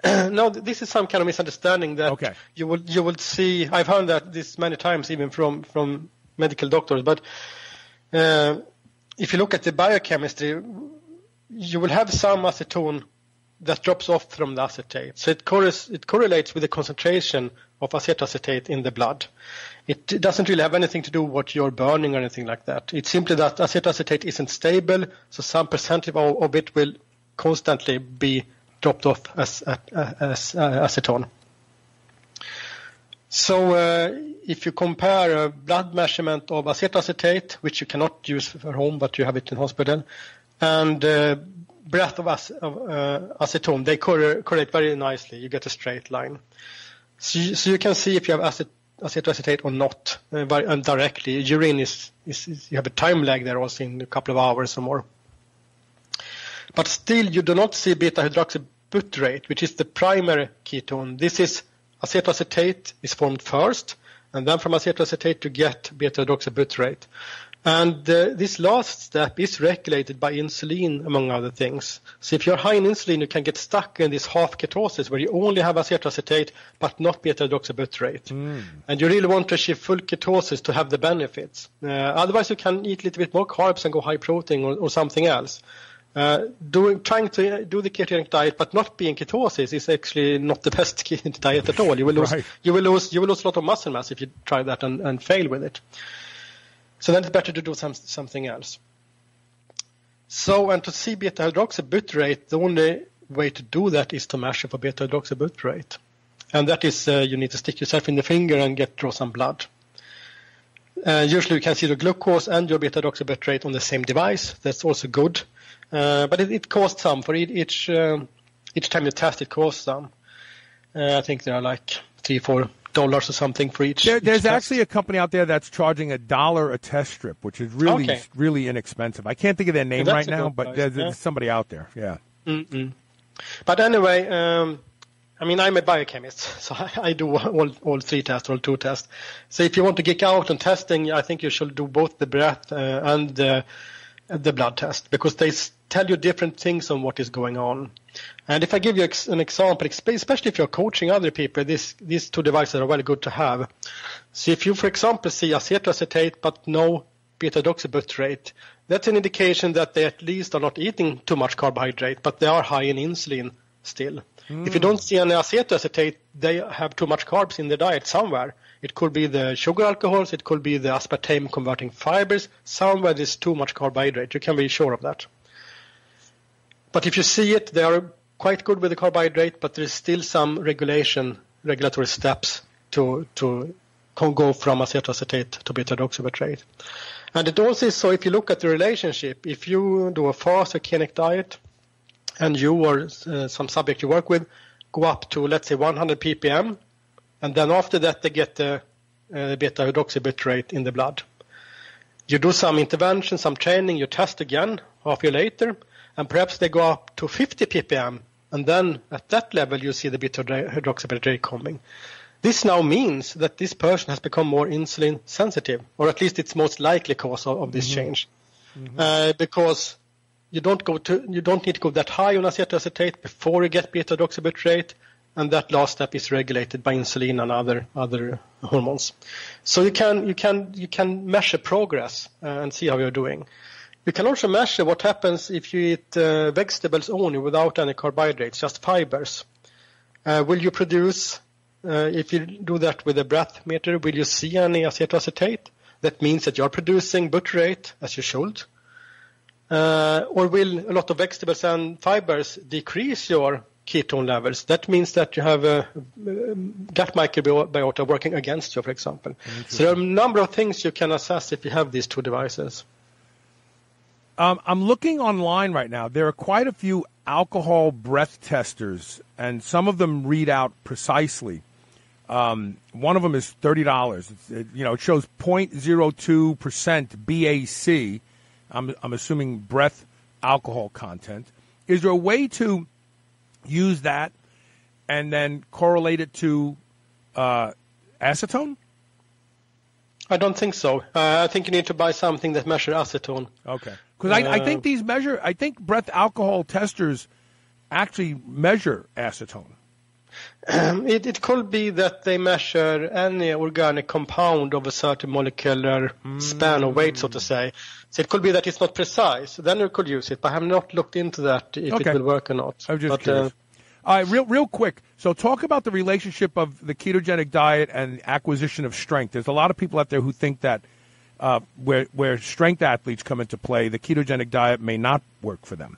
No, this is some kind of misunderstanding that you will see. I've heard that this many times, even from medical doctors. But if you look at the biochemistry, you will have some acetone that drops off from the acetate. So it correlates with the concentration of acetoacetate in the blood. It doesn't really have anything to do with what you're burning or anything like that. It's simply that acetoacetate isn't stable, so some percentage of it will constantly be dropped off as acetone. So if you compare a blood measurement of acetoacetate, which you cannot use at home, but you have it in hospital, and breath of acetone, they correlate very nicely. You get a straight line. So you can see if you have acetoacetate or not directly. Urine you have a time lag there also in a couple of hours or more. But still, you do not see beta-hydroxybutyrate, which is the primary ketone. This is acetoacetate is formed first, and then from acetoacetate you get beta-hydroxybutyrate. And this last step is regulated by insulin, among other things. So if you're high in insulin, you can get stuck in this half ketosis where you only have acetoacetate but not beta-hydroxybutyrate. And you really want to achieve full ketosis to have the benefits. Otherwise, you can eat a little bit more carbs and go high protein or something else. Trying to do the ketogenic diet but not being ketosis is actually not the best diet at all. You will lose a lot of muscle mass if you try that and fail with it. So then it's better to do something else. So, and to see beta-hydroxybutyrate, the only way to do that is to measure for beta-hydroxybutyrate. And that is, you need to stick yourself in the finger and draw some blood. Usually you can see the glucose and your beta-hydroxybutyrate on the same device. That's also good. But it costs some. For each time you test, it costs some. I think there are like $3-4 or something for each. There's actually a company out there that's charging $1 a test strip, which is really inexpensive. I can't think of their name right now, but there's somebody out there. Yeah. Mm-mm. But anyway, I mean, I'm a biochemist, so I do all 3 tests, all 2 tests. So if you want to geek out on testing, I think you should do both the breath and the blood test, because they tell you different things on what is going on. And if I give you an example, especially if you're coaching other people, these 2 devices are very good to have. So if you, for example, see acetoacetate but no beta-hydroxybutyrate, that's an indication that they at least are not eating too much carbohydrate, but they are high in insulin still. If you don't see any acetoacetate, they have too much carbs in their diet somewhere. It could be the sugar alcohols, it could be the aspartame converting fibers. Somewhere there's too much carbohydrate. You can be sure of that. But if you see it, they are quite good with the carbohydrate, but there's still some regulatory steps to go from acetoacetate to beta-hydroxybutyrate. And it also is so if you look at the relationship, if you do a fast or ketogenic diet, and you or some subject you work with go up to, let's say, 100 ppm, and then after that they get the beta-hydroxybutyrate in the blood. You do some intervention, some training, you test again half a year later, and perhaps they go up to 50 ppm, and then at that level you see the beta-hydroxybutyrate coming. This now means that this person has become more insulin sensitive, or at least it's most likely cause of this change, because you don't need to go that high on acetoacetate before you get beta-hydroxybutyrate, and that last step is regulated by insulin and other hormones. So you can measure progress and see how you're doing. You can also measure what happens if you eat vegetables only without any carbohydrates, just fibers. Will you produce, if you do that with a breath meter, will you see any acetoacetate? That means that you're producing butyrate as you should. Or will a lot of vegetables and fibers decrease your ketone levels? That means that you have a gut microbiota working against you, for example. So there are a number of things you can assess if you have these 2 devices. I'm looking online right now. There are quite a few alcohol breath testers, and some of them read out precisely. One of them is $30. It shows 0.02% BAC. I'm assuming breath alcohol content. Is there a way to use that and then correlate it to acetone? I don't think so. I think you need to buy something that measures acetone. Okay. Because I think breath alcohol testers actually measure acetone. It could be that they measure any organic compound of a certain molecular span of weight, so to say. So it could be that it's not precise. Then you could use it, but I have not looked into that if it will work or not. I'm just curious. All right, real quick. So talk about the relationship of the ketogenic diet and acquisition of strength. There's a lot of people out there who think that where strength athletes come into play, the ketogenic diet may not work for them.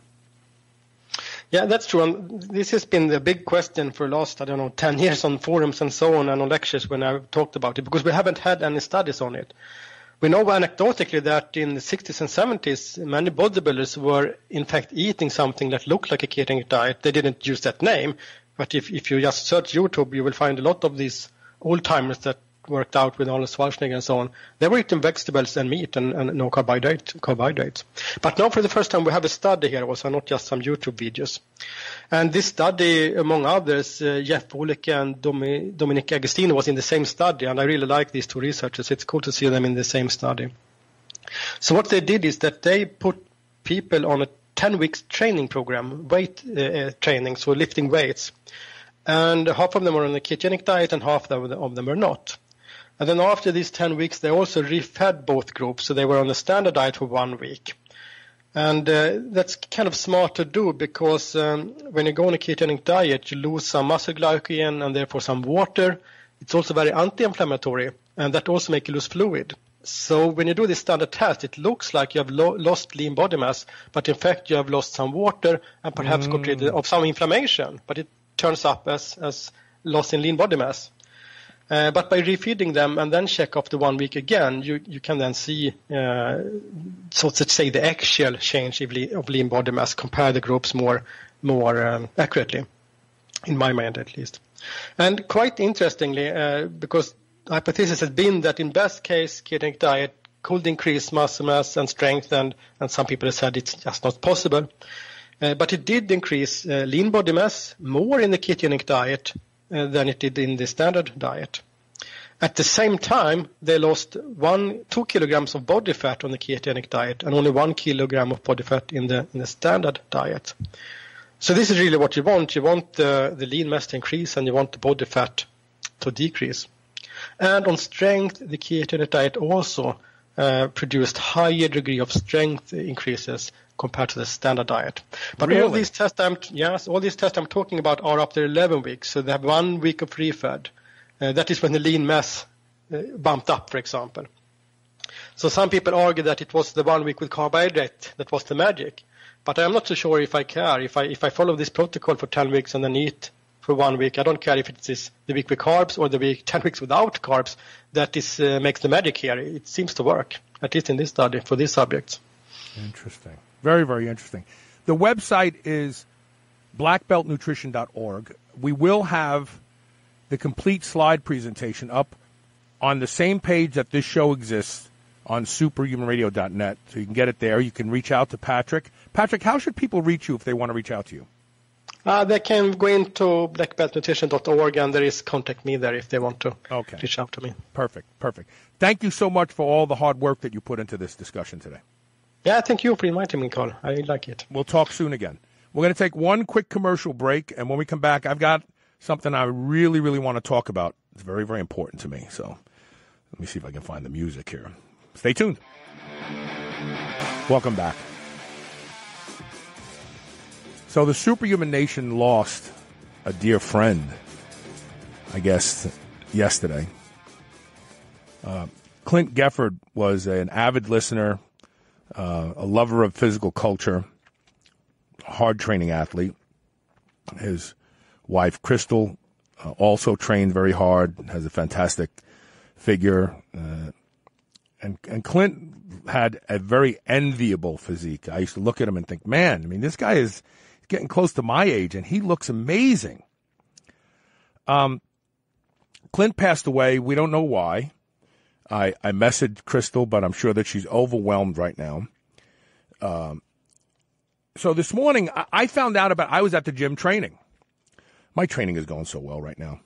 Yeah, that's true. And this has been the big question for the last, 10 years on forums and so on and on lectures when I've talked about it, because we haven't had any studies on it. We know anecdotally that in the 60s and 70s, many bodybuilders were in fact eating something that looked like a ketogenic diet. They didn't use that name, but if you just search YouTube, you will find a lot of these old-timers that worked out with Arnold Schwarzenegger and so on. They were eating vegetables and meat and no carbohydrates. But now for the first time we have a study here also, not just some YouTube videos. And this study, among others, Jeff Wolicke and Dominic Agostino was in the same study, and I really like these two researchers. It's cool to see them in the same study. So what they did is that they put people on a 10-week training program, weight training, so lifting weights. And half of them were on the ketogenic diet and half of them were not. And then after these 10 weeks, they also refed both groups. So they were on the standard diet for 1 week. And that's kind of smart to do because when you go on a ketogenic diet, you lose some muscle glycogen and therefore some water. It's also very anti-inflammatory, and that also makes you lose fluid. So when you do this standard test, it looks like you have lost lean body mass, but in fact you have lost some water and perhaps got rid of some inflammation. But it turns up as loss in lean body mass. But by refeeding them and then check after 1 week again, you can then see, so to say, the actual change of lean body mass, compare the groups more accurately, in my mind at least. And quite interestingly, because the hypothesis has been that in best case, ketogenic diet could increase muscle mass and strength, and some people have said it's just not possible. But it did increase lean body mass more in the ketogenic diet than it did in the standard diet. At the same time, they lost 2 kilograms of body fat on the ketogenic diet and only 1 kilogram of body fat in the standard diet. So this is really what you want. You want the lean mass to increase and you want the body fat to decrease. And on strength, the ketogenic diet also produced higher degree of strength increases compared to the standard diet. But really? all these tests I'm talking about are up to 11 weeks. So they have 1 week of refed. That is when the lean mass bumped up, for example. So some people argue that it was the 1 week with carbohydrate that was the magic. But I'm not so sure if I care. If I follow this protocol for 10 weeks and then eat for 1 week, I don't care if it is the week with carbs or the week 10 weeks without carbs. That is makes the magic here. It seems to work, at least in this study for these subjects. Interesting. Very, very interesting. The website is blackbeltnutrition.org. We will have the complete slide presentation up on the same page that this show exists on superhumanradio.net. So you can get it there. You can reach out to Patrik. Patrik, how should people reach you if they want to reach out to you? They can go into blackbeltnutrition.org and there is contact me there if they want to reach out to me. Perfect. Thank you so much for all the hard work that you put into this discussion today. Yeah, thank you for inviting me, Carl. I like it. We'll talk soon again. We're going to take one quick commercial break, and when we come back, I've got something I really, really want to talk about. It's very, very important to me. So let me see if I can find the music here. Stay tuned. Welcome back. So the Superhuman Nation lost a dear friend, I guess, yesterday. Clint Gefford was an avid listener, a lover of physical culture, a hard training athlete. His wife, Crystal, also trained very hard, has a fantastic figure. And Clint had a very enviable physique. I used to look at him and think, man, I mean, this guy is getting close to my age, and he looks amazing. Clint passed away. We don't know why. I messaged Crystal, but I'm sure that she's overwhelmed right now. So this morning, I found out I was at the gym training. My training is going so well right now.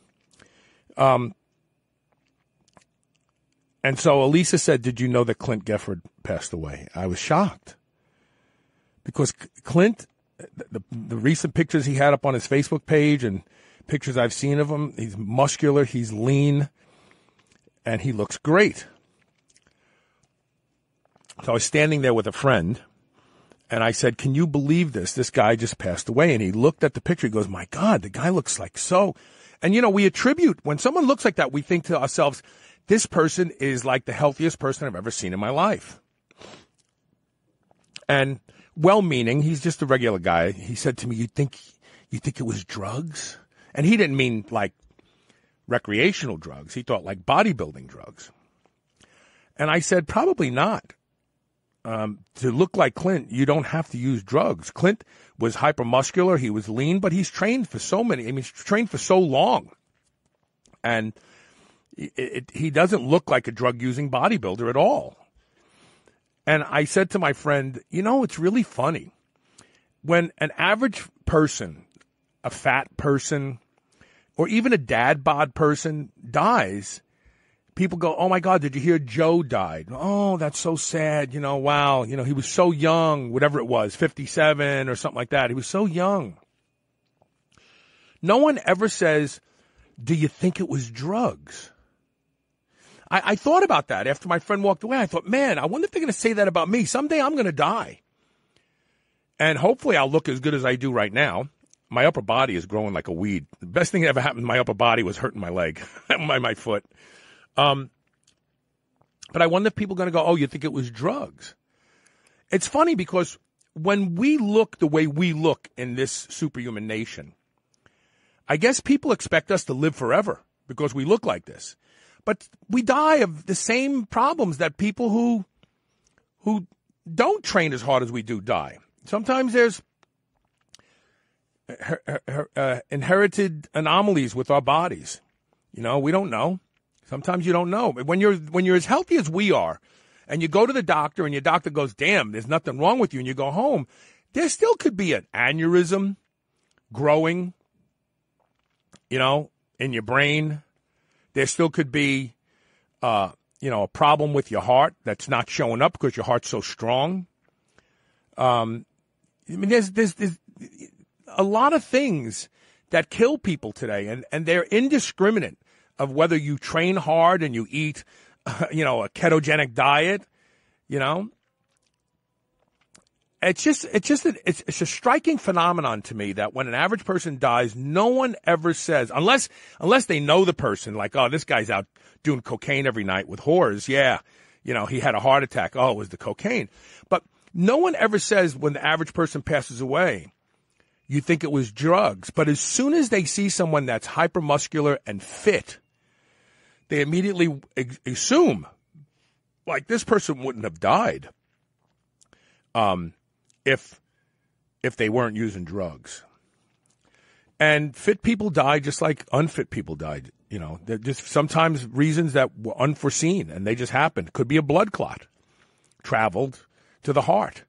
And so Elisa said, did you know that Clint Gefford passed away? I was shocked. Because Clint, the recent pictures he had up on his Facebook page and pictures I've seen of him. He's muscular, he's lean, and he looks great. So I was standing there with a friend, and I said, can you believe this? This guy just passed away. And he looked at the picture. He goes, my God, the guy looks like so. And, we attribute, when someone looks like that, we think to ourselves, this person is like the healthiest person I've ever seen in my life. And well-meaning, he's just a regular guy. He said to me, you think it was drugs? And he didn't mean like recreational drugs. He thought like bodybuilding drugs. And I said, probably not. To look like Clint, you don't have to use drugs. Clint was hypermuscular. He was lean, but he's trained for he's trained for so long. And he doesn't look like a drug-using bodybuilder at all. And I said to my friend, it's really funny. When an average person, a fat person, or even a dad bod person dies, people go, oh, my God, did you hear Joe died? Oh, that's so sad. Wow. He was so young, whatever it was, 57 or something like that. He was so young. No one ever says, do you think it was drugs? I thought about that after my friend walked away. I thought, man, I wonder if they're going to say that about me. Someday I'm going to die. And hopefully I'll look as good as I do right now. My upper body is growing like a weed. The best thing that ever happened to my upper body was hurting my leg, my foot. But I wonder if people are going to go, oh, you think it was drugs? It's funny because when we look the way we look in this superhuman nation, I guess people expect us to live forever because we look like this. But we die of the same problems that people who don't train as hard as we do die. Sometimes there's inherited anomalies with our bodies. We don't know. Sometimes you don't know. When you're as healthy as we are, and you go to the doctor and your doctor goes, damn, there's nothing wrong with you, and you go home, there still could be an aneurysm growing, in your brain. There still could be, a problem with your heart that's not showing up because your heart's so strong. There's a lot of things that kill people today, and they're indiscriminate of whether you train hard and you eat, a ketogenic diet, It's a striking phenomenon to me that when an average person dies, no one ever says, unless they know the person, like, oh, this guy's out doing cocaine every night with whores. Yeah, he had a heart attack. Oh, it was the cocaine. But no one ever says when the average person passes away, you think it was drugs. But as soon as they see someone that's hypermuscular and fit, they immediately assume, like, this person wouldn't have died if they weren't using drugs. And fit people die just like unfit people died. They're just sometimes reasons that were unforeseen, and they just happened. Could be a blood clot traveled to the heart.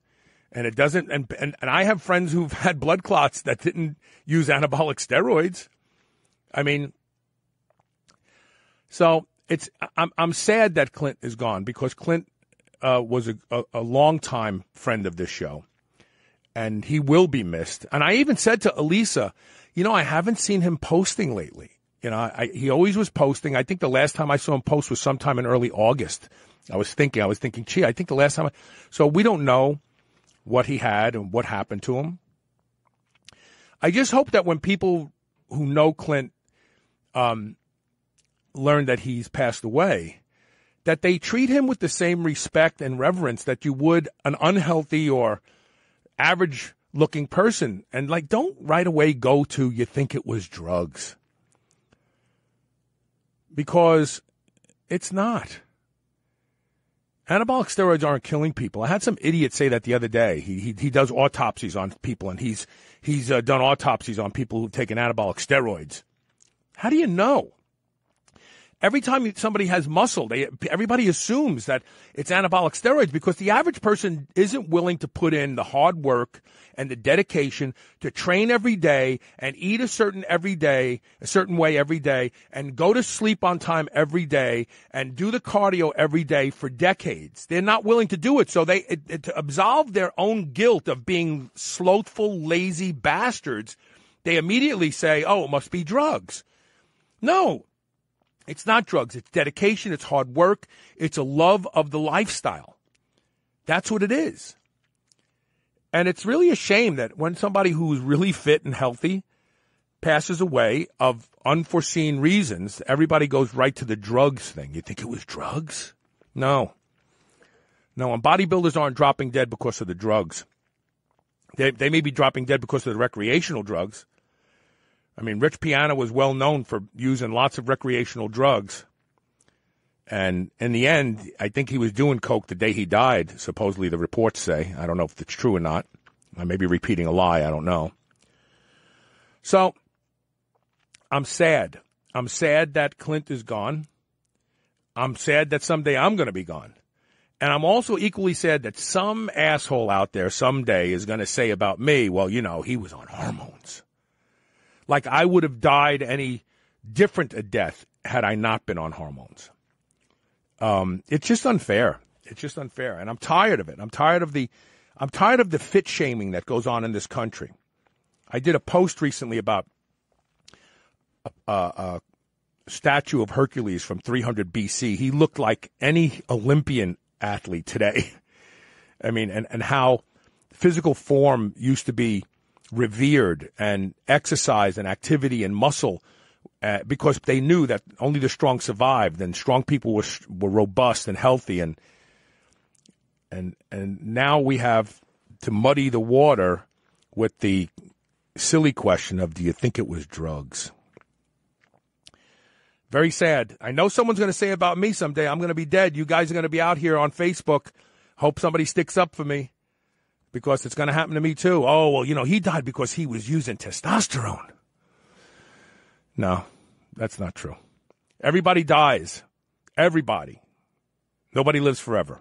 And it doesn't, and I have friends who've had blood clots that didn't use anabolic steroids. So I'm sad that Clint is gone, because Clint was a longtime friend of this show, and he will be missed. And I even said to Elisa, I haven't seen him posting lately. He always was posting. I think the last time I saw him post was sometime in early August. I was thinking, gee, I think the last time. So we don't know what he had and what happened to him. I just hope that when people who know Clint learn that he's passed away, that they treat him with the same respect and reverence that you would an unhealthy or average-looking person. And, don't right away go to, you think it was drugs. Because it's not. Anabolic steroids aren't killing people. I had some idiot say that the other day. He does autopsies on people, and he's done autopsies on people who've taken anabolic steroids. How do you know? Every time somebody has muscle, everybody assumes that it's anabolic steroids, because the average person isn't willing to put in the hard work and the dedication to train every day and eat a certain way every day, and go to sleep on time every day and do the cardio every day for decades. They're not willing to do it. So to absolve their own guilt of being slothful, lazy bastards, they immediately say, oh, it must be drugs. No, it's not drugs. It's dedication. It's hard work. It's a love of the lifestyle. That's what it is. And it's really a shame that when somebody who's really fit and healthy passes away of unforeseen reasons, everybody goes right to the drugs thing. You think it was drugs? No. No, and bodybuilders aren't dropping dead because of the drugs. They may be dropping dead because of the recreational drugs. I mean, Rich Piana was well known for using lots of recreational drugs. And in the end, I think he was doing coke the day he died, supposedly the reports say. I don't know if it's true or not. I may be repeating a lie. I don't know. So I'm sad. I'm sad that Clint is gone. I'm sad that someday I'm going to be gone. And I'm also equally sad that some asshole out there someday is going to say about me, well, you know, he was on hormones. Like I would have died any different a death had I not been on hormones. It's just unfair. It's just unfair. And I'm tired of it. I'm tired of the fit shaming that goes on in this country. I did a post recently about a statue of Hercules from 300 BC. He looked like any Olympian athlete today. I mean, and how physical form used to be revered, and exercise and activity and muscle, because they knew that only the strong survived, and strong people were robust and healthy, and now we have to muddy the water with the silly question of, do you think it was drugs? Very sad. I know someone's going to say about me someday, I'm going to be dead. You guys are going to be out here on Facebook. Hope somebody sticks up for me, because it's going to happen to me too. Oh, well, you know, he died because he was using testosterone. No, that's not true. Everybody dies. Everybody. Nobody lives forever.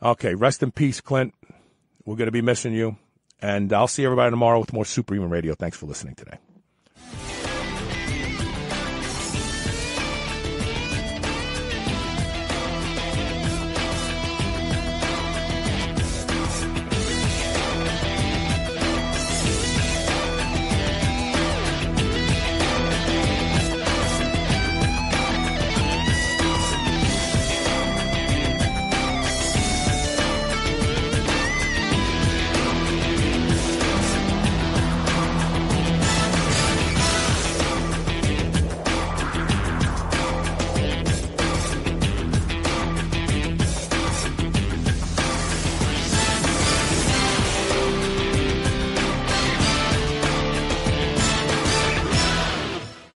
Okay, rest in peace, Clint. We're going to be missing you. And I'll see everybody tomorrow with more Superhuman Radio. Thanks for listening today.